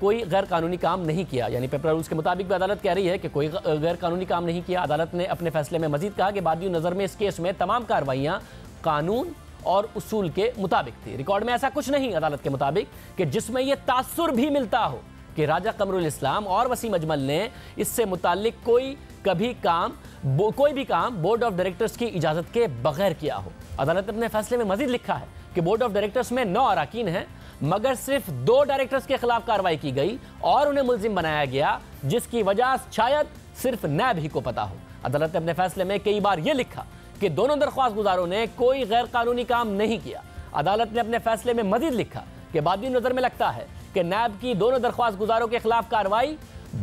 कोई गैर कानूनी काम नहीं किया। यानी पेपर रूल्स के मुताबिक भी अदालत कह रही है कि कोई गैर कानूनी काम नहीं किया। अदालत ने अपने फैसले में मजीद कहा कि बादियों नज़र में इस केस में तमाम कार्रवाइयाँ कानून और उसूल के मुताबिक थी। रिकॉर्ड में ऐसा कुछ नहीं अदालत के मुताबिक कि जिसमें यह तासुर भी मिलता हो कि राजा कमरुल इस्लाम और वसीम अजमल ने इससे मुताल्लिक कोई भी काम बोर्ड ऑफ डायरेक्टर्स की इजाज़त के बगैर किया हो। अदालत ने अपने फैसले में मजीद लिखा है कि बोर्ड ऑफ डायरेक्टर्स में 9 अराकीन हैं मगर सिर्फ 2 डायरेक्टर्स के खिलाफ कार्रवाई की गई और उन्हें मुल्जिम बनाया गया, जिसकी वजह शायद सिर्फ नैब ही को पता हो। अदालत ने अपने फैसले में कई बार यह लिखा कि दोनों दरख्वास्त गुजारों ने कोई गैर कानूनी काम नहीं किया। अदालत ने अपने फैसले में मजीद लिखा कि बादी नजर में लगता है कि नैब की दोनों दरख्वास्त गुजारों के खिलाफ कार्रवाई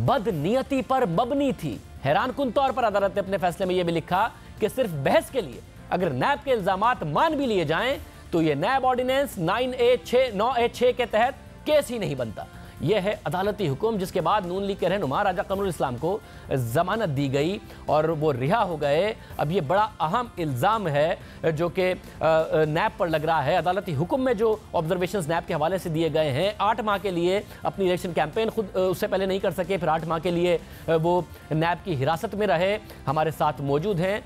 बदनीयती पर मबनी थी। हैरानकुन तौर पर अदालत ने अपने फैसले में यह भी लिखा कि सिर्फ बहस के लिए अगर नैब के इल्जामात मान भी लिए जाएं तो यह नैब ऑर्डिनेंस 9A6 के तहत केस ही नहीं बनता। यह है अदालती हुक्म, जिसके बाद नून लीग के रहनुमा राजा कमरुल इस्लाम को जमानत दी गई और वो रिहा हो गए। अब ये बड़ा अहम इल्ज़ाम है जो कि नैब पर लग रहा है। अदालती हुक्म में जो ऑब्जर्वेशंस नैब के हवाले से दिए गए हैं, 8 माह के लिए अपनी इलेक्शन कैंपेन खुद उससे पहले नहीं कर सके, फिर 8 माह के लिए वो नैब की हिरासत में रहे। हमारे साथ मौजूद हैं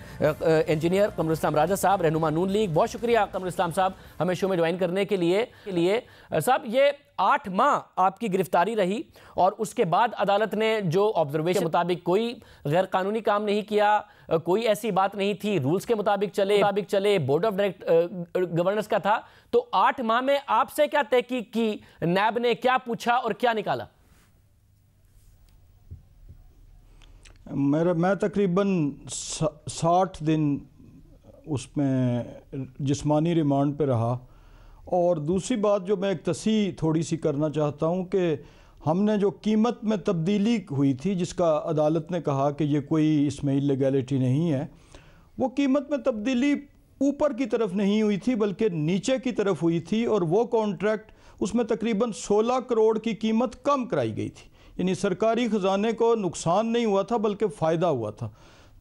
इंजीनियर कमरुल इस्लाम राजा साहब, रहनुमा नून लीग। बहुत शुक्रिया कमरुल इस्लाम साहब हमें शो में ज्वाइन करने के लिए। साहब, ये 8 माह आपकी गिरफ्तारी रही और उसके बाद अदालत ने जो ऑब्जर्वेशन के मुताबिक कोई गैर कानूनी काम नहीं किया, कोई ऐसी बात नहीं थी, रूल्स के मुताबिक चले, बोर्ड ऑफ गवर्नर्स का था। तो 8 माह में आपसे क्या तहकीक की, नैब ने क्या पूछा और क्या निकाला? मैं तकरीबन 60 दिन उसमें जिस्मानी रिमांड पे रहा। और दूसरी बात जो मैं एक तस्हीह थोड़ी सी करना चाहता हूँ कि हमने जो कीमत में तब्दीली हुई थी, जिसका अदालत ने कहा कि ये कोई इसमें इल्लीगैलिटी नहीं है, वो कीमत में तब्दीली ऊपर की तरफ नहीं हुई थी बल्कि नीचे की तरफ हुई थी। और वो कॉन्ट्रैक्ट उसमें तकरीबन 16 करोड़ की कीमत कम कराई गई थी, यानी सरकारी ख़जाने को नुकसान नहीं हुआ था बल्कि फ़ायदा हुआ था।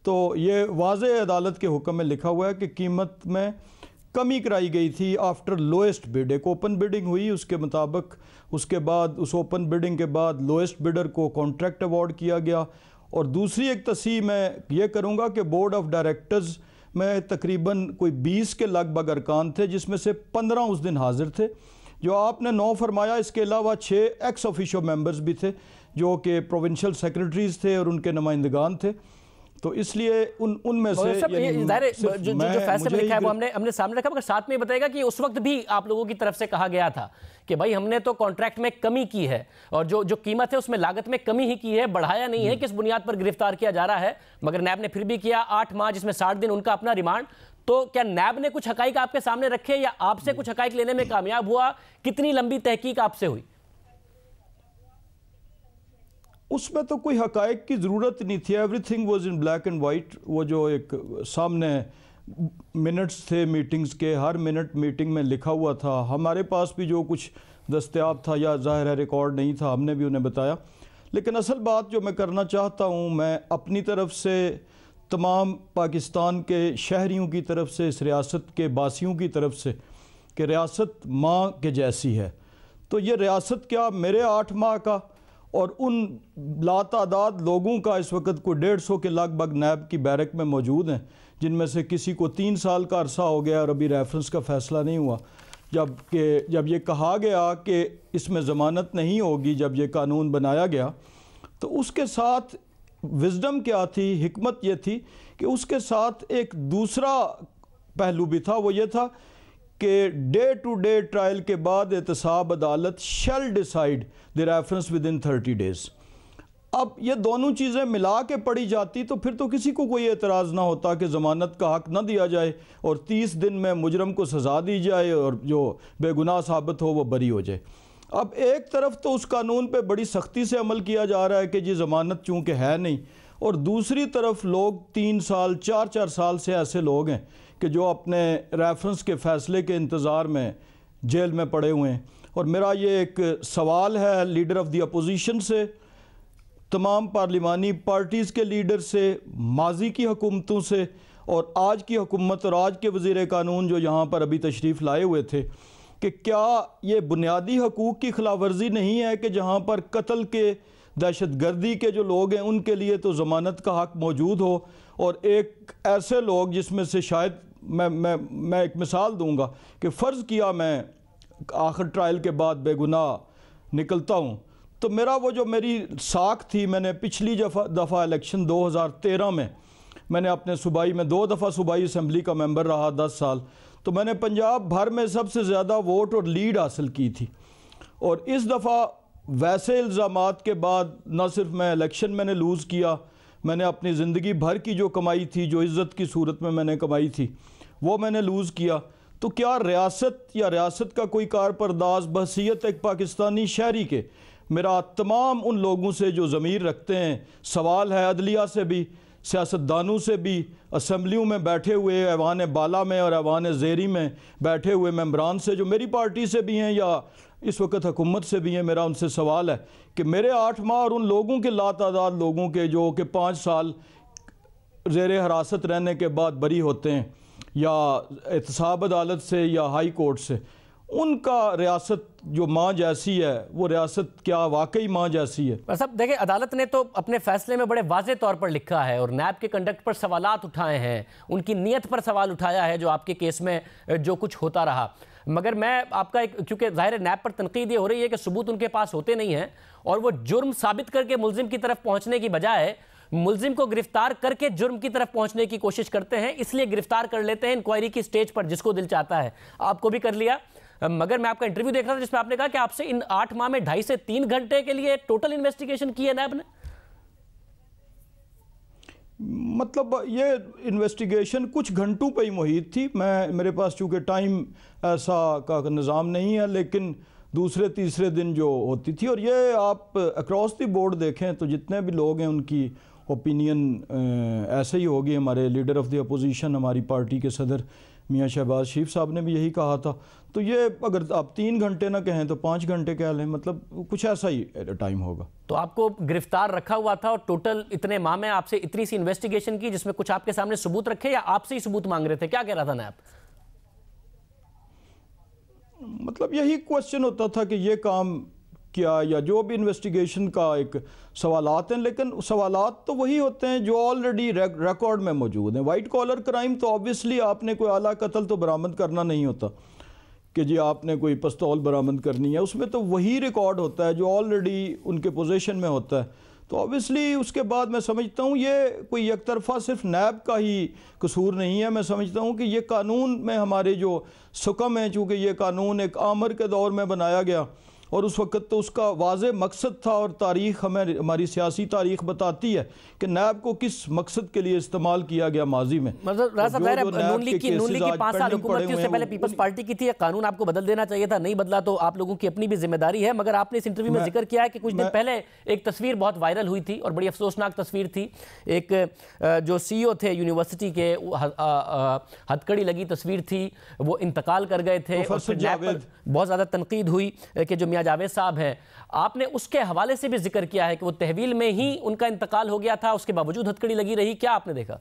तो ये वाज़ेह अदालत के हुक्म में लिखा हुआ है कि कीमत में कमी कराई गई थी आफ्टर लोएस्ट बिड। एक ओपन बिडिंग हुई उसके मुताबिक, उसके बाद उस ओपन बिडिंग के बाद लोएस्ट बिडर को कॉन्ट्रैक्ट अवार्ड किया गया। और दूसरी एक तस्हीह मैं ये करूँगा कि बोर्ड ऑफ डायरेक्टर्स में तकरीबन कोई 20 के लगभग अरकान थे, जिसमें से 15 उस दिन हाजिर थे जो आपने 9 फरमाया। इसके अलावा 6 एक्स ऑफिशियो मेंबर्स भी थे जो कि प्रोविंशियल सेक्रेटरीज थे और उनके नुमाइंदगान थे। तो इसलिए उनमें से जो फैसला लिखा है वो हमने सामने रखा, मगर साथ में बताएगा कि उस वक्त भी आप लोगों की तरफ से कहा गया था कि भाई हमने तो कॉन्ट्रैक्ट में कमी की है और जो कीमत है उसमें लागत में कमी ही की है, बढ़ाया नहीं है। किस बुनियाद पर गिरफ्तार किया जा रहा है? मगर नैब ने फिर भी किया 8 माह, जिसमें 60 दिन उनका अपना रिमांड। तो क्या नैब ने कुछ हकाइक आपके सामने रखे या आपसे कुछ हकाइक लेने में कामयाब हुआ? कितनी लंबी तहकीक आपसे हुई? उसमें तो कोई हकायक की ज़रूरत नहीं थी, everything was in black and white. वो जो एक सामने मिनट्स थे मीटिंग्स के, हर मिनट मीटिंग में लिखा हुआ था। हमारे पास भी जो कुछ दस्तयाब था या ज़ाहिर है रिकॉर्ड नहीं था, हमने भी उन्हें बताया। लेकिन असल बात जो मैं करना चाहता हूँ, मैं अपनी तरफ से तमाम पाकिस्तान के शहरियों की तरफ से, इस रियासत के बासियों की तरफ से, कि रियासत माँ के जैसी है। तो ये रियासत क्या मेरे 8 माह का और उन लातादाद लोगों का इस वक्त को 150 के लगभग नैब की बैरक में मौजूद हैं, जिनमें से किसी को 3 साल का अरसा हो गया और अभी रेफरेंस का फ़ैसला नहीं हुआ। जब ये कहा गया कि इसमें ज़मानत नहीं होगी, जब ये कानून बनाया गया, तो उसके साथ विज़डम क्या थी, हिकमत ये थी कि उसके साथ एक दूसरा पहलू भी था। वो ये था कि डे टू डे ट्रायल के बाद एहतसाब अदालत shall decide the reference within 30 days. अब ये दोनों चीज़ें मिला के पढ़ी जाती तो फिर तो किसी को कोई एतराज़ ना होता कि ज़मानत का हक़ ना दिया जाए और 30 दिन में मुजरम को सज़ा दी जाए और जो बेगुनाह साबित हो वो बरी हो जाए। अब एक तरफ तो उस कानून पे बड़ी सख्ती से अमल किया जा रहा है कि जी ज़मानत चूँकि है नहीं, और दूसरी तरफ लोग 3 साल 4 साल से ऐसे लोग हैं कि जो अपने रेफरेंस के फ़ैसले के इंतज़ार में जेल में पड़े हुए हैं। और मेरा ये एक सवाल है लीडर ऑफ़ द अपोजिशन से, तमाम पार्लिमानी पार्टीज़ के लीडर से, माजी की हुकूमतों से और आज की हुकूमत और आज के वज़ीर कानून जो यहाँ पर अभी तशरीफ़ लाए हुए थे, कि क्या ये बुनियादी हकूक़ की खिलाफ वर्जी नहीं है कि जहाँ पर कत्ल के, दहशतगर्दी के जो लोग हैं उनके लिए तो ज़मानत का हक़ मौजूद हो, और एक ऐसे लोग जिसमें से शायद मैं एक मिसाल दूंगा कि फ़र्ज़ किया मैं आखिर ट्रायल के बाद बेगुनाह निकलता हूँ, तो मेरा वो जो मेरी साख थी, मैंने पिछली दफ़ा इलेक्शन 2013 में मैंने अपने सूबाई में 2 दफ़ा सूबाई असम्बली का मेंबर रहा 10 साल, तो मैंने पंजाब भर में सबसे ज़्यादा वोट और लीड हासिल की थी। और इस दफ़ा वैसे इल्ज़ामात के बाद न सिर्फ मैं इलेक्शन मैंने लूज़ किया, मैंने अपनी ज़िंदगी भर की जो कमाई थी, जो इज़्ज़त की सूरत में मैंने कमाई थी, वो मैंने लूज़ किया। तो क्या रियासत या रियासत का कोई कारपरदाज बहसीयत एक पाकिस्तानी शहरी के, मेरा तमाम उन लोगों से जो ज़मीर रखते हैं, सवाल है अदलिया से भी, सियासतदानों से भी, असम्बलियों में बैठे हुए ऐवान बाला में और ऐवान ज़ेरी में बैठे हुए मेंबरान से, जो मेरी पार्टी से भी हैं या इस वक्त हुकूमत से भी हैं, मेरा उनसे सवाल है कि मेरे 8 माह और उन लोगों के लातादाद लोगों के जो कि 5 साल ज़ेर हिरासत रहने के बाद बरी होते हैं या एहतसाब अदालत से या हाई कोर्ट से, उनका रियासत जो माँ जैसी है वो रियासत क्या वाकई माँ जैसी है? साहब देखिए, अदालत ने तो अपने फैसले में बड़े वाज़े तौर पर लिखा है और नैब के कंडक्ट पर सवालात उठाए हैं, उनकी नीयत पर सवाल उठाया है जो आपके केस में जो कुछ होता रहा। मगर मैं आपका एक, क्योंकि ज़ाहिर नैब पर तनकीद ये हो रही है कि सबूत उनके पास होते नहीं हैं और वो जुर्म साबित करके मुल्जिम की तरफ पहुँचने की बजाय मुल्जिम को गिरफ्तार करके जुर्म की तरफ पहुंचने की कोशिश करते हैं, इसलिए गिरफ्तार कर लेते हैं इंक्वायरी की स्टेज पर, जिसको दिल चाहता है। आपको भी कर लिया। मगर मैं आपका इंटरव्यू देख रहा था जिसमें आपने कहा कि आपसे इन 8 माह में 2.5 से 3 घंटे के लिए टोटल इन्वेस्टिगेशन की है नैब ने। मतलब ये इन्वेस्टिगेशन कुछ घंटों पे ही मुहित थी। मेरे पास चूँकि टाइम ऐसा का निज़ाम नहीं है, लेकिन दूसरे तीसरे दिन जो होती थी, और ये आप अक्रॉस द बोर्ड देखें तो जितने भी लोग हैं उनकी ओपिनियन ऐसे ही होगी। हमारे लीडर ऑफ द अपोजिशन, हमारी पार्टी के सदर मियां शहबाज शरीफ साहब ने भी यही कहा था। तो ये अगर आप 3 घंटे ना कहें तो 5 घंटे कह लें, मतलब कुछ ऐसा ही टाइम होगा। तो आपको गिरफ्तार रखा हुआ था और टोटल इतने माह में आपसे इतनी सी इन्वेस्टिगेशन की जिसमें कुछ आपके सामने सबूत रखे या आपसे ही सबूत मांग रहे थे? क्या कह रहा था नैब? मतलब यही क्वेश्चन होता था कि ये काम क्या, या जो भी इन्वेस्टिगेशन का एक सवालात हैं, लेकिन सवालात तो वही होते हैं जो ऑलरेडी रिकॉर्ड में मौजूद हैं। वाइट कॉलर क्राइम तो ऑब्वियसली आपने कोई आला कत्ल तो बरामद करना नहीं होता कि जी आपने कोई पिस्तौल बरामद करनी है, उसमें तो वही रिकॉर्ड होता है जो ऑलरेडी उनके पोजीशन में होता है। तो ऑब्वियसली उसके बाद मैं समझता हूँ ये कोई एक तरफा सिर्फ नैब का ही कसूर नहीं है। मैं समझता हूँ कि ये कानून में हमारे जो सुकम है, चूँकि ये कानून एक आमर के दौर में बनाया गया और उस वक्त तो उसका वाज़े मकसद था, और तारीख़ हमें, हमारी सियासी तारीख़ बताती है कि नैब को किस मकसद के लिए इस्तेमाल किया गया माजी में। मतलब नून लीग की 5 साल हुकूमत थी, उससे पहले पीपल्स पार्टी की थी। कानून आपको बदल देना चाहिए था, नहीं बदला तो आप लोगों की अपनी भी जिम्मेदारी है। मगर आपने इस इंटरव्यू में जिक्र किया है कि कुछ दिन पहले एक तस्वीर बहुत वायरल हुई थी और बड़ी अफसोसनाक तस्वीर थी। एक जो CEO थे यूनिवर्सिटी के, हथकड़ी लगी तस्वीर थी, वो इंतकाल कर गए थे और बहुत ज़्यादा तनकीद हुई कि जो मियां जावेद साहब हैं, आपने उसके हवाले से भी जिक्र किया है कि वो तहवील में ही उनका इंतकाल हो गया था, उसके बावजूद हथकड़ी लगी रही। क्या आपने देखा?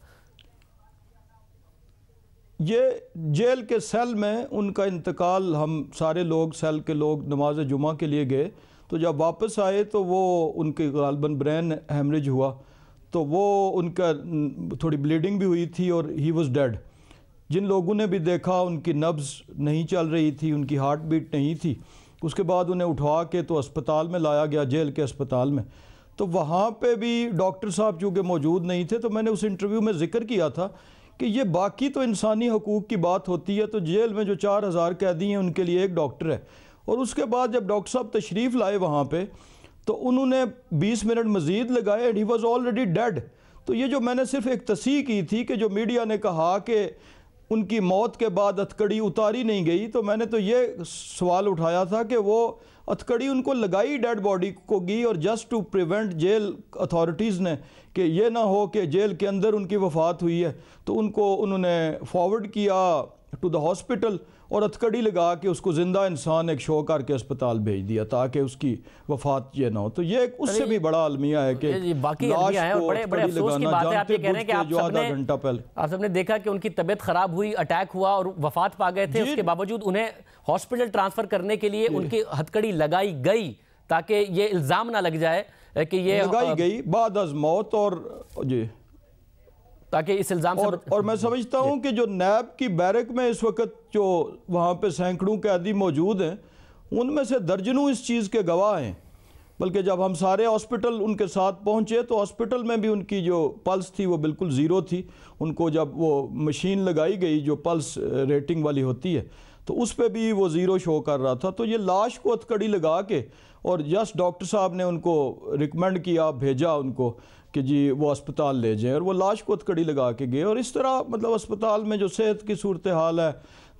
ये जेल के सेल में उनका इंतकाल, हम सारे लोग सेल के लोग नमाज जुमा के लिए गए, तो जब वापस आए तो वो उनके गालबन ब्रेन हेमरेज हुआ, तो वो उनका थोड़ी ब्लीडिंग भी हुई थी और ही वाज डेड। जिन लोगों ने भी देखा उनकी नब्ज़ नहीं चल रही थी, उनकी हार्ट बीट नहीं थी। उसके बाद उन्हें उठवा के तो अस्पताल में लाया गया, जेल के अस्पताल में। तो वहाँ पे भी डॉक्टर साहब चूँकि मौजूद नहीं थे, तो मैंने उस इंटरव्यू में जिक्र किया था कि ये बाकी तो इंसानी हकूक़ की बात होती है, तो जेल में जो 4000 कैदी हैं उनके लिए एक डॉक्टर है। और उसके बाद जब डॉक्टर साहब तशरीफ़ लाए वहाँ पे, तो उन्होंने 20 मिनट मज़ीद लगाए and he was already dead. तो ये जो मैंने सिर्फ एक तस्हीह की थी कि जो मीडिया ने कहा कि उनकी मौत के बाद हथकड़ी उतारी नहीं गई, तो मैंने तो ये सवाल उठाया था कि वो हथकड़ी उनको लगाई डेड बॉडी को गई, और just to prevent jail authorities ने कि ये ना हो कि जेल के अंदर उनकी वफ़ात हुई है, तो उनको उन्होंने फॉरवर्ड किया टू द हॉस्पिटल और हथकड़ी लगा के उसको ज़िंदा इंसान एक शो करके अस्पताल भेज दिया ताकि उसकी वफ़ात ये ना हो। तो ये उससे भी बड़ा अलमिया है कि बाकी बड़े अफसोस की बात है। आप ये कह रहे हैं कि आप सबने देखा कि उनकी तबीयत ख़राब हुई, अटैक हुआ और वफ़ात पा गए थे, उसके बावजूद उन्हें हॉस्पिटल ट्रांसफ़र करने के लिए उनकी हथकड़ी लगाई गई ताकि ये इल्ज़ाम ना लग जाए कि ये लगाई गई बाद अज़ मौत, और जी ताकि इस इल्ज़ाम से और मैं समझता हूँ कि जो नैब की बैरक में इस वक्त जो वहाँ पे सैकड़ों कैदी मौजूद हैं, उनमें से दर्जनों इस चीज़ के गवाह हैं। बल्कि जब हम सारे हॉस्पिटल उनके साथ पहुँचे तो हॉस्पिटल में भी उनकी जो पल्स थी वो बिल्कुल ज़ीरो थी। उनको जब वो मशीन लगाई गई जो पल्स रेटिंग वाली होती है, तो उस पर भी वो ज़ीरो शो कर रहा था। तो ये लाश को हथकड़ी लगा के और जस्ट डॉक्टर साहब ने उनको रिकमेंड किया, भेजा उनको कि जी वो अस्पताल ले जाएं, और वो लाश को हथकड़ी लगा के गए। और इस तरह मतलब अस्पताल में जो सेहत की सूरत हाल है,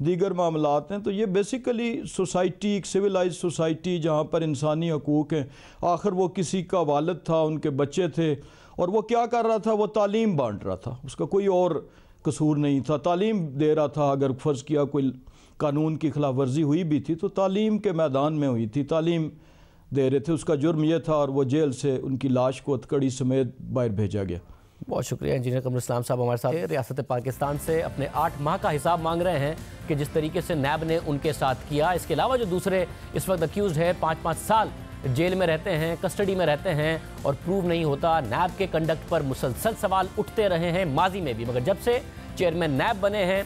दीगर मामलात हैं, तो ये बेसिकली सोसाइटी, एक सिविलाइज सोसाइटी जहाँ पर इंसानी हकूक़ हैं। आखिर वो किसी का वालिद था, उनके बच्चे थे, और वो क्या कर रहा था, वो तालीम बांट रहा था, उसका कोई और कसूर नहीं था, तालीम दे रहा था। अगर फ़र्ज़ किया कोई कानून की खिलाफ वर्जी हुई भी थी तो तालीम के मैदान में हुई थी, तालीम दे रहे थे, उसका जुर्म यह था, और वो जेल से उनकी लाश को हथकड़ी समेत बाहर भेजा गया। बहुत शुक्रिया इंजीनियर कमरुल इस्लाम साहब हमारे साथ। रियासत पाकिस्तान से अपने 8 माह का हिसाब मांग रहे हैं कि जिस तरीके से नैब ने उनके साथ किया। इसके अलावा जो दूसरे इस वक्त अक्यूज़ है 5-5 साल जेल में रहते हैं, कस्टडी में रहते हैं और प्रूव नहीं होता। नैब के कंडक्ट पर मुसलसल सवाल उठते रहे हैं माजी में भी, मगर जब से चेयरमैन नैब बने हैं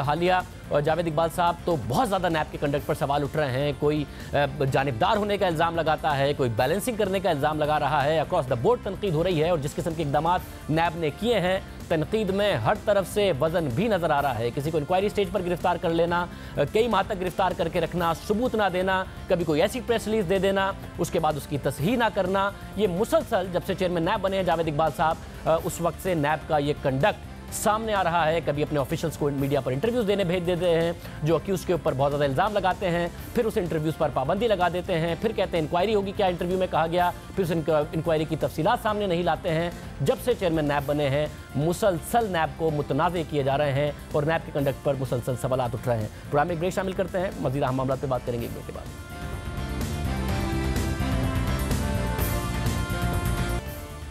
हालिया और जावेद इकबाल साहब, तो बहुत ज़्यादा नैब के कंडक्ट पर सवाल उठ रहे हैं। कोई जानिबदार होने का इल्ज़ाम लगाता है, कोई बैलेंसिंग करने का इल्ज़ाम लगा रहा है। अक्रॉस द बोर्ड तनकीद हो रही है और जिस किस्म के इकदाम नैब ने किए हैं, तनकीद में हर तरफ से वजन भी नज़र आ रहा है। किसी को इंक्वायरी स्टेज पर गिरफ्तार कर लेना, कई माह तक गिरफ्तार करके रखना, सबूत ना देना, कभी कोई ऐसी प्रेस रिलीज दे देना, उसके बाद उसकी तस्हीह ना करना, ये मुसलसल जब से चेयरमैन नैब बने हैं जावेद इकबाल साहब, उस वक्त से नैब का ये कंडक्ट सामने आ रहा है। कभी अपने ऑफिशियल्स को मीडिया पर इंटरव्यूज़ देने भेज देते हैं जो अक्यूज़ के ऊपर बहुत ज़्यादा इल्ज़ाम लगाते हैं, फिर उस इंटरव्यूज़ पर पाबंदी लगा देते हैं, फिर कहते हैं इंक्वायरी होगी, क्या इंटरव्यू में कहा गया, फिर उस इंक्वायरी की तफसीलात सामने नहीं लाते हैं। जब से चेयरमैन नैब बने हैं मुसलसल नैब को मुतनाज़ किए जा रहे हैं और नैब के कंडक्ट पर मुसलसल सवाल उठ रहे हैं। प्रोग्राम में एक ब्रेक शामिल करते हैं, मज़ीद अहम मामलों पर बात करेंगे एक ब्रेक के बाद।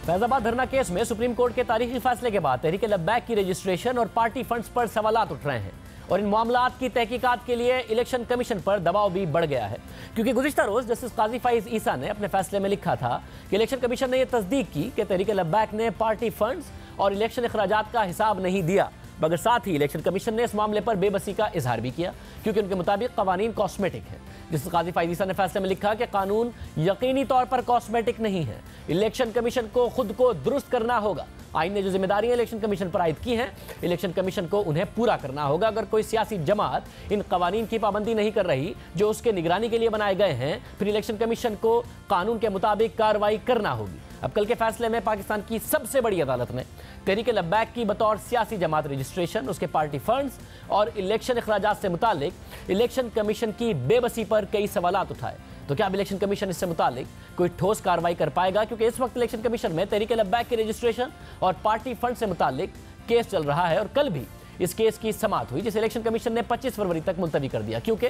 फैजाबाद धरना केस में सुप्रीम कोर्ट के तारीखी फैसले के बाद तहरीक लब्बैक की रजिस्ट्रेशन और पार्टी फंड्स पर सवालात उठ रहे हैं और इन मामलात की तहकीकात के लिए इलेक्शन कमीशन पर दबाव भी बढ़ गया है, क्योंकि गुज़िश्ता रोज जस्टिस काजी फाइज ईसा ने अपने फैसले में लिखा था कि इलेक्शन कमीशन ने यह तस्दीक की कि तहरीक लब्बैक ने पार्टी फंड्स और इलेक्शन अखराजात का हिसाब नहीं दिया, मगर साथ ही इलेक्शन कमीशन ने इस मामले पर बेबसी का इजहार भी किया, क्योंकि उनके मुताबिक कवानीन कॉस्मेटिक है। जिस काजी फाइज ईसा ने फैसले में लिखा कि कानून यकीनी तौर पर कॉस्मेटिक नहीं है, इलेक्शन कमीशन को खुद को दुरुस्त करना होगा। आइन ने जो जिम्मेदारियां इलेक्शन कमीशन पर आयद की हैं, इलेक्शन कमीशन को उन्हें पूरा करना होगा। अगर कोई सियासी जमात इन कवानीन की पाबंदी नहीं कर रही जो उसके निगरानी के लिए बनाए गए हैं, फिर इलेक्शन कमीशन को कानून के मुताबिक कार्रवाई करना होगी। अब कल के फैसले में पाकिस्तान की सबसे बड़ी अदालत ने तहरीक लब्बैक की बतौर सियासी जमात रजिस्ट्रेशन, उसके पार्टी फंड्स और इलेक्शन अखराजात से मुतालिक इलेक्शन कमीशन की बेबसी पर कई सवालात उठाए। तो क्या अब इलेक्शन कमीशन इससे मुतालिक कोई ठोस कार्रवाई कर पाएगा, क्योंकि इस वक्त इलेक्शन कमीशन में तहरीक लब्बैक की रजिस्ट्रेशन और पार्टी फंड से मुतालिक केस चल रहा है और कल भी इस केस की समाअत हुई, जिसे इलेक्शन कमीशन ने 25 फरवरी तक मुलतवी कर दिया, क्योंकि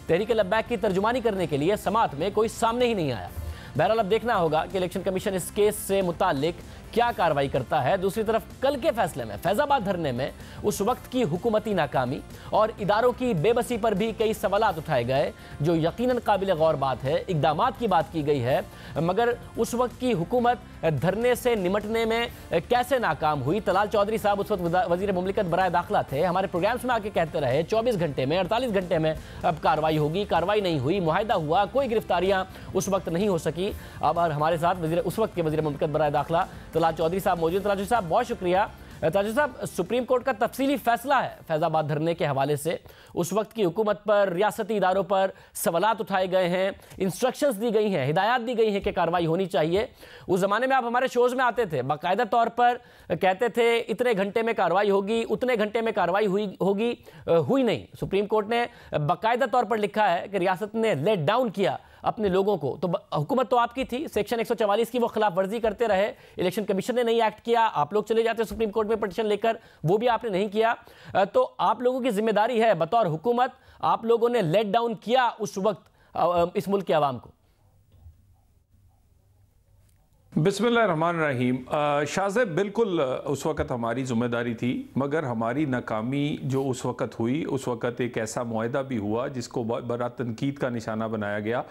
तहरीक लब्बैक की तर्जुमानी करने के लिए समाअत में कोई सामने ही नहीं आया। बहरहाल अब देखना होगा कि इलेक्शन कमीशन इस केस से मुतालिक क्या कार्रवाई करता है। दूसरी तरफ कल के फैसले में फैजाबाद धरने में उस वक्त की हुकूमती नाकामी और इदारों की बेबसी पर भी कई सवालात उठाए गए, जो यकीनन काबिल गौर बात है। इक़दामात की बात की गई है, मगर उस वक्त की हुकूमत धरने से निमटने में कैसे नाकाम हुई। तलाल चौधरी साहब उस वक्त वज़ीर मुमलिकत बराए दाखिला थे, हमारे प्रोग्राम्स में आके कहते रहे 24 घंटे में 48 घंटे में अब कार्रवाई होगी, कार्रवाई नहीं हुई, मुआहिदा हुआ, कोई गिरफ्तारियां उस वक्त नहीं हो सकी। अब हमारे साथ उस वक्त के वज़ीर मुमलिकत बराए दाखिला तलाल चौधरी साहब मौजूद। तलाल चौधरी साहब बहुत शुक्रिया। ताजु साहब, सुप्रीम कोर्ट का तफसीली फैसला है फैजाबाद धरने के हवाले से, उस वक्त की हुकूमत पर, रियासती इदारों पर सवालात उठाए गए हैं, इंस्ट्रक्शंस दी गई हैं, हिदायत दी गई हैं कि कार्रवाई होनी चाहिए। उस ज़माने में आप हमारे शोज़ में आते थे, बाकायदा तौर पर कहते थे इतने घंटे में कार्रवाई होगी, उतने घंटे में कार्रवाई हुई नहीं। सुप्रीम कोर्ट ने बाकायदा तौर पर लिखा है कि रियासत ने लेट डाउन किया अपने लोगों को। तो हुकूमत तो आपकी थी, सेक्शन 144 की वो खिलाफ वर्जी करते रहे, इलेक्शन कमीशन ने नहीं एक्ट किया, आप लोग चले जाते सुप्रीम कोर्ट में पिटीशन लेकर, वो भी आपने नहीं किया। तो आप लोगों की जिम्मेदारी है बतौर हुकूमत, आप लोगों ने लेट डाउन किया उस वक्त इस मुल्क के अवाम को। बिस्मिल्लाहिर्रहमानिर्रहीम। शाहज़ेब, बिल्कुल उस वक़्त हमारी ज़िम्मेदारी थी, मगर हमारी नाकामी जो उस वक़्त हुई, उस वक़्त एक ऐसा मुआहदा भी हुआ जिसको बड़ा तनकीद का निशाना बनाया गया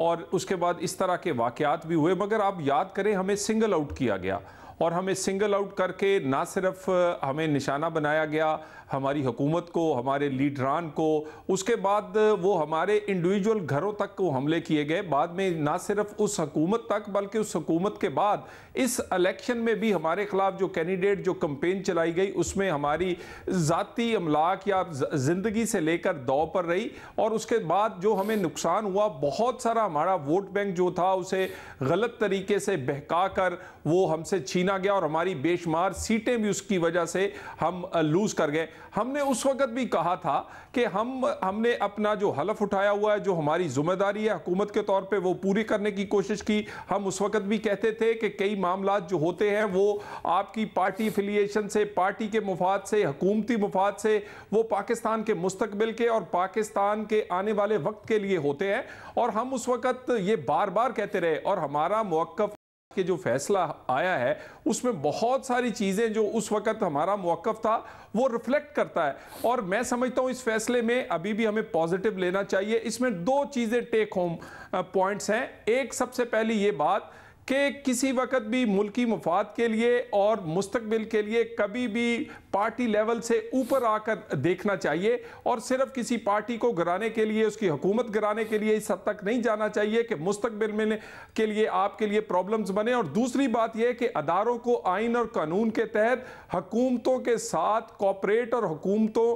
और उसके बाद इस तरह के वाक़यात भी हुए, मगर आप याद करें हमें सिंगल आउट किया गया और हमें सिंगल आउट करके ना सिर्फ हमें निशाना बनाया गया हमारी हुकूमत को, हमारे लीडरान को, उसके बाद वो हमारे इंडिविजुअल घरों तक को हमले किए गए। बाद में ना सिर्फ उस हुकूमत तक बल्कि उस हुकूमत के बाद इस इलेक्शन में भी हमारे खिलाफ जो कैंडिडेट जो कैंपेन चलाई गई उसमें हमारी ज़ाती अमलाक या ज़िंदगी से लेकर दौ पर रही। और उसके बाद जो हमें नुकसान हुआ, बहुत सारा हमारा वोट बैंक जो था उसे गलत तरीके से बहका कर वो हमसे छीना गया और हमारी बेशुमार सीटें भी उसकी वजह से हम लूज कर गए। हमने उस वक्त भी कहा था कि हमने अपना जो हलफ उठाया हुआ है, जो हमारी जिम्मेदारी है हुकूमत के तौर पे, वो पूरी करने की कोशिश की। हम उस वक्त भी कहते थे कि कई मामलात जो होते हैं वो आपकी पार्टी एफिलिएशन से, पार्टी के मुफाद से, हुकूमती मुफाद से, वो पाकिस्तान के मुस्तकबिल के और पाकिस्तान के आने वाले वक्त के लिए होते हैं। और हम उस वक्त ये बार बार कहते रहे और हमारा मौक़िफ़ कि जो फैसला आया है उसमें बहुत सारी चीज़ें जो उस वक्त हमारा मौक़िफ़ था वो रिफ्लेक्ट करता है। और मैं समझता हूँ इस फैसले में अभी भी हमें पॉजिटिव लेना चाहिए। इसमें दो चीज़ें टेक होम पॉइंट्स हैं। एक, सबसे पहली ये बात कि किसी वक्त भी मुल्की मफाद के लिए और मुस्तकबिल के लिए कभी भी पार्टी लेवल से ऊपर आकर देखना चाहिए और सिर्फ किसी पार्टी को गिराने के लिए, उसकी हुकूमत गिराने के लिए इस हद तक नहीं जाना चाहिए कि मुस्तकबिल में के लिए आपके लिए प्रॉब्लम्स बने। और दूसरी बात यह कि अदारों को आइन और कानून के तहत हुकूमतों के साथ कोऑपरेट और हुकूमतों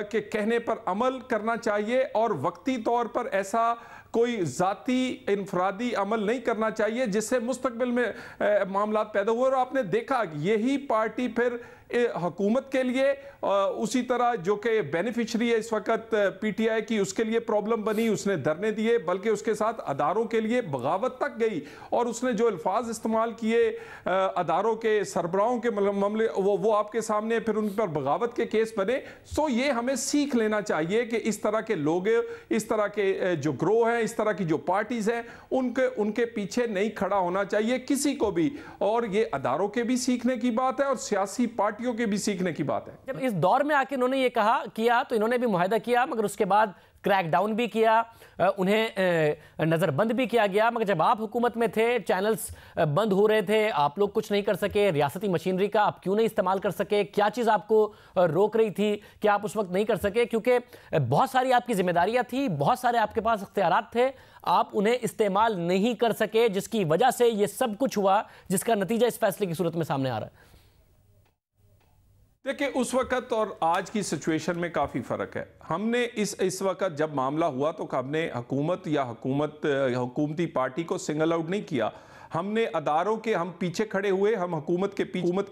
के कहने पर अमल करना चाहिए और वक्ती तौर पर ऐसा कोई जाती इनफरादी अमल नहीं करना चाहिए जिससे मुस्तकबिल में मामला पैदा हुए। और आपने देखा यही पार्टी फिर हुकूमत के लिए उसी तरह जो कि बेनिफिशरी है इस वक्त पीटीआई की, उसके लिए प्रॉब्लम बनी, उसने धरने दिए, बल्कि उसके साथ अदारों के लिए बगावत तक गई। और उसने जो अल्फाज इस्तेमाल किए अदारों के सरबराहों के मामले वो आपके सामने, फिर उन पर बगावत के केस बने। सो ये हमें सीख लेना चाहिए कि इस तरह के लोग, इस तरह के जो ग्रोह हैं, इस तरह की जो पार्टीज हैं, उनके पीछे नहीं खड़ा होना चाहिए किसी को भी। और ये अदारों के भी सीखने की बात है और सियासी पार्टियों के भी सीखने की बात है। जब इस दौर में आके इन्होंने ये किया तो इन्होंने भी मुआहदा किया, मगर उसके बाद क्रैकडाउन भी किया, उन्हें नज़रबंद भी किया गया। मगर जब आप हुकूमत में थे, चैनल्स बंद हो रहे थे, आप लोग कुछ नहीं कर सके, रियासती मशीनरी का आप क्यों नहीं इस्तेमाल कर सके? क्या चीज़ आपको रोक रही थी कि आप उस वक्त नहीं कर सके? क्योंकि बहुत सारी आपकी जिम्मेदारियां थी, बहुत सारे आपके पास इख्तियारात थे, आप उन्हें इस्तेमाल नहीं कर सके, जिसकी वजह से ये सब कुछ हुआ, जिसका नतीजा इस फैसले की सूरत में सामने आ रहा है। देखिए, उस वक्त और आज की सिचुएशन में काफ़ी फ़र्क है। हमने इस वक्त जब मामला हुआ तो हमने हुकूमत या हुकूमती पार्टी को सिंगल आउट नहीं किया। हमने अदारों के हम पीछे खड़े हुए, हम हुकूमत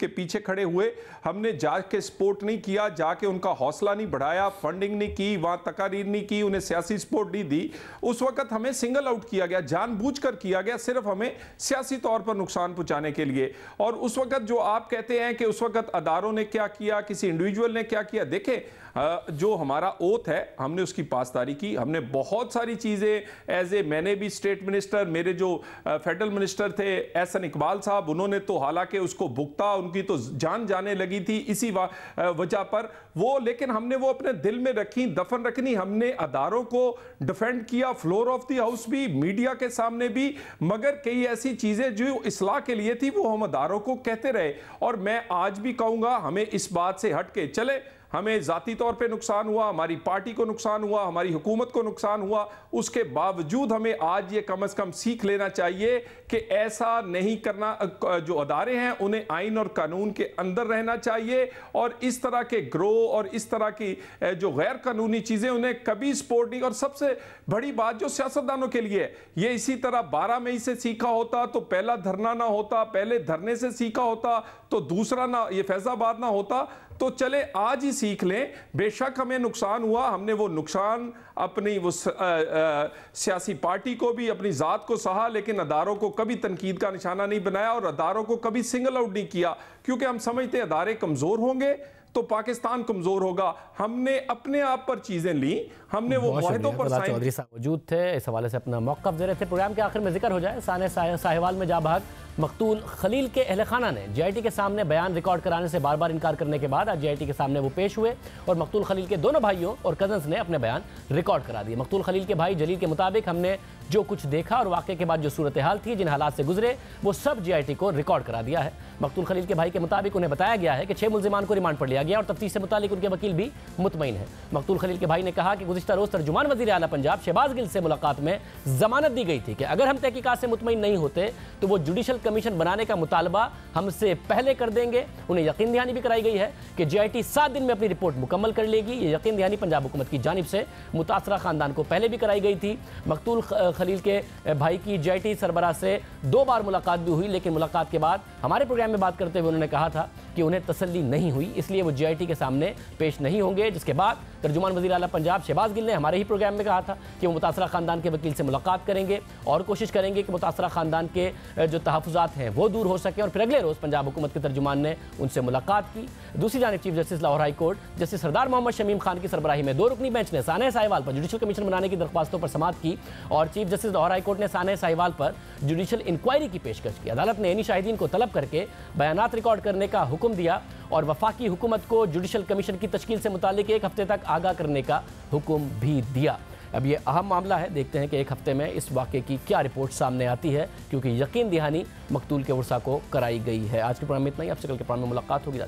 के पीछे खड़े हुए। हमने जाके सपोर्ट नहीं किया, जाके उनका हौसला नहीं बढ़ाया, फंडिंग नहीं की, वहाँ तकारीर नहीं की, उन्हें सियासी सपोर्ट नहीं दी। उस वक्त हमें सिंगल आउट किया गया, जानबूझकर किया गया, सिर्फ हमें सियासी तौर पर नुकसान पहुँचाने के लिए। और उस वक्त जो आप कहते हैं कि उस वक्त अदारों ने क्या किया, किसी इंडिविजुअल ने क्या किया, देखें जो हमारा ओथ है हमने उसकी पासदारी की। हमने बहुत सारी चीज़ें मैंने भी स्टेट मिनिस्टर, मेरे जो फेडरल मिनिस्टर थे एहसन इकबाल साहब, उन्होंने तो हालांकि उसको भुगता, उनकी तो जान जाने लगी थी इसी वजह पर वो, लेकिन हमने वो अपने दिल में रखी, दफन रखनी। हमने अदारों को डिफेंड किया, फ्लोर ऑफ द हाउस भी, मीडिया के सामने भी, मगर कई ऐसी चीज़ें जो इस्लाह के लिए थी वो हम अदारों को कहते रहे। और मैं आज भी कहूँगा हमें इस बात से हट के चले, हमें ज़ाती तौर पे नुकसान हुआ, हमारी पार्टी को नुकसान हुआ, हमारी हुकूमत को नुकसान हुआ, उसके बावजूद हमें आज ये कम से कम सीख लेना चाहिए कि ऐसा नहीं करना। जो अदारे हैं उन्हें आइन और कानून के अंदर रहना चाहिए और इस तरह के ग्रो और इस तरह की जो गैर कानूनी चीज़ें उन्हें कभी सपोर्ट नहीं। और सबसे बड़ी बात जो सियासतदानों के लिए, ये इसी तरह 12 मई से सीखा होता तो पहला धरना ना होता, पहले धरने से सीखा होता तो दूसरा ना, ये फैजाबाद ना होता। तो चले आज ही सीख लें। बेशक हमें नुकसान हुआ, हमने वो नुकसान अपनी वो सियासी पार्टी को भी, अपनी ज़ात को सहा, लेकिन अदारों को कभी तनकीद का निशाना नहीं बनाया और अदारों को कभी सिंगल आउट नहीं किया, क्योंकि हम समझते हैं अदारे कमज़ोर होंगे तो पाकिस्तान कमज़ोर होगा। हमने अपने आप पर चीज़ें ली, हमने वो मुआहदों पर साइन। चौधरी साहब मौजूद थे, इस हवाले से अपना मौक़िफ़ दे रहे थे। प्रोग्राम के आखिर में जिक्र हो जाए साने साहिवाल में जा भाग मकतूल खलील के अहल खाना ने JIT के सामने बयान रिकॉर्ड कराने से बार बार इनकार करने के बाद आज JIT के सामने वो पेश हुए और मकतूल खलील के दोनों भाइयों और कजन्स ने अपने बयान रिकॉर्ड करा दिए। मकतूल खलील के भाई जलील के मुताबिक हमने जो कुछ देखा और वाक़े के बाद जो सूरत हाल थी, जिन हालात से गुजरे, वो सब JIT को रिकॉर्ड करा दिया है। मकतूल खलील के भाई के मुताबिक उन्हें बताया गया है कि 6 मुल्जिमान को रिमांड पर लिया गया और तफ्तीश से मुतालिक उनके वकील भी मुतमईन है। मकतूल खलील के भाई ने कहा कि गुज़िश्ता रोज़ तर्जुमान वज़ीर आला पंजाब शहबाज गिल से मुलाकात में जमानत दी गई थी कि अगर हम तहकीकात से मुतमईन नहीं होते तो वो जुडिशल कमीशन बनाने का मुतालबा हमसे पहले कर देंगे। उन्हें यकीन दहानी भी कराई गई है कि JIT 7 दिन में अपनी रिपोर्ट मुकम्मल कर लेगी। ये यकीन दहानी पंजाब हुकूमत की जानिब से मुतासरा खानदान को पहले भी कराई गई थी। मकतूल खलील के भाई की JIT सरबराह से 2 बार मुलाकात भी हुई, लेकिन मुलाकात के बाद हमारे प्रोग्राम में बात करते हुए उन्होंने कहा था कि उन्हें तसल्ली नहीं हुई, इसलिए वो JIT के सामने पेश नहीं होंगे। जिसके बाद तर्जुमान वज़ीर आला पंजाब शहबाज गिल ने हमारे ही प्रोग्राम में कहा था कि वो मुतासरा खानदान के वकील से मुलाकात करेंगे और कोशिश करेंगे कि मुतासरा खानदान के जो तहफ़्फ़ुज़ात हैं वो दूर हो सकें। और फिर अगले रोज़ पंजाब हुकूमत के तर्जुमान ने उनसे मुलाकात की। दूसरी जानिब chief justice Lahore high court justice Sardar Mohammad Shamim Khan की सरबराही में 2 रुकनी बेंच ने सानह साहिवाल पर जुडिशल कमीशन बनाने की दरख्वास्तों पर समाअत की और chief justice Lahore high court ने सानह साहिवाल पर जुडिशल इंक्वायरी की पेशकश की। अदालत ने इन्हीं शाहिदीन को तलब करके बयानात रिकॉर्ड करने का हुक्म दिया और वफाकी हुकूमत को जुडिशल कमीशन की तश्कील से मुतालिक 1 हफ्ते तक आगाह करने का हुक्म भी दिया। अब ये अहम मामला है, देखते हैं कि 1 हफ्ते में इस वाक़े की क्या रिपोर्ट सामने आती है, क्योंकि यकीन दहानी मकतूल के वर्सा को कराई गई है। आज के प्रोग्राम में इतना ही, आपसे कल के प्रोग्राम में मुलाकात होगी।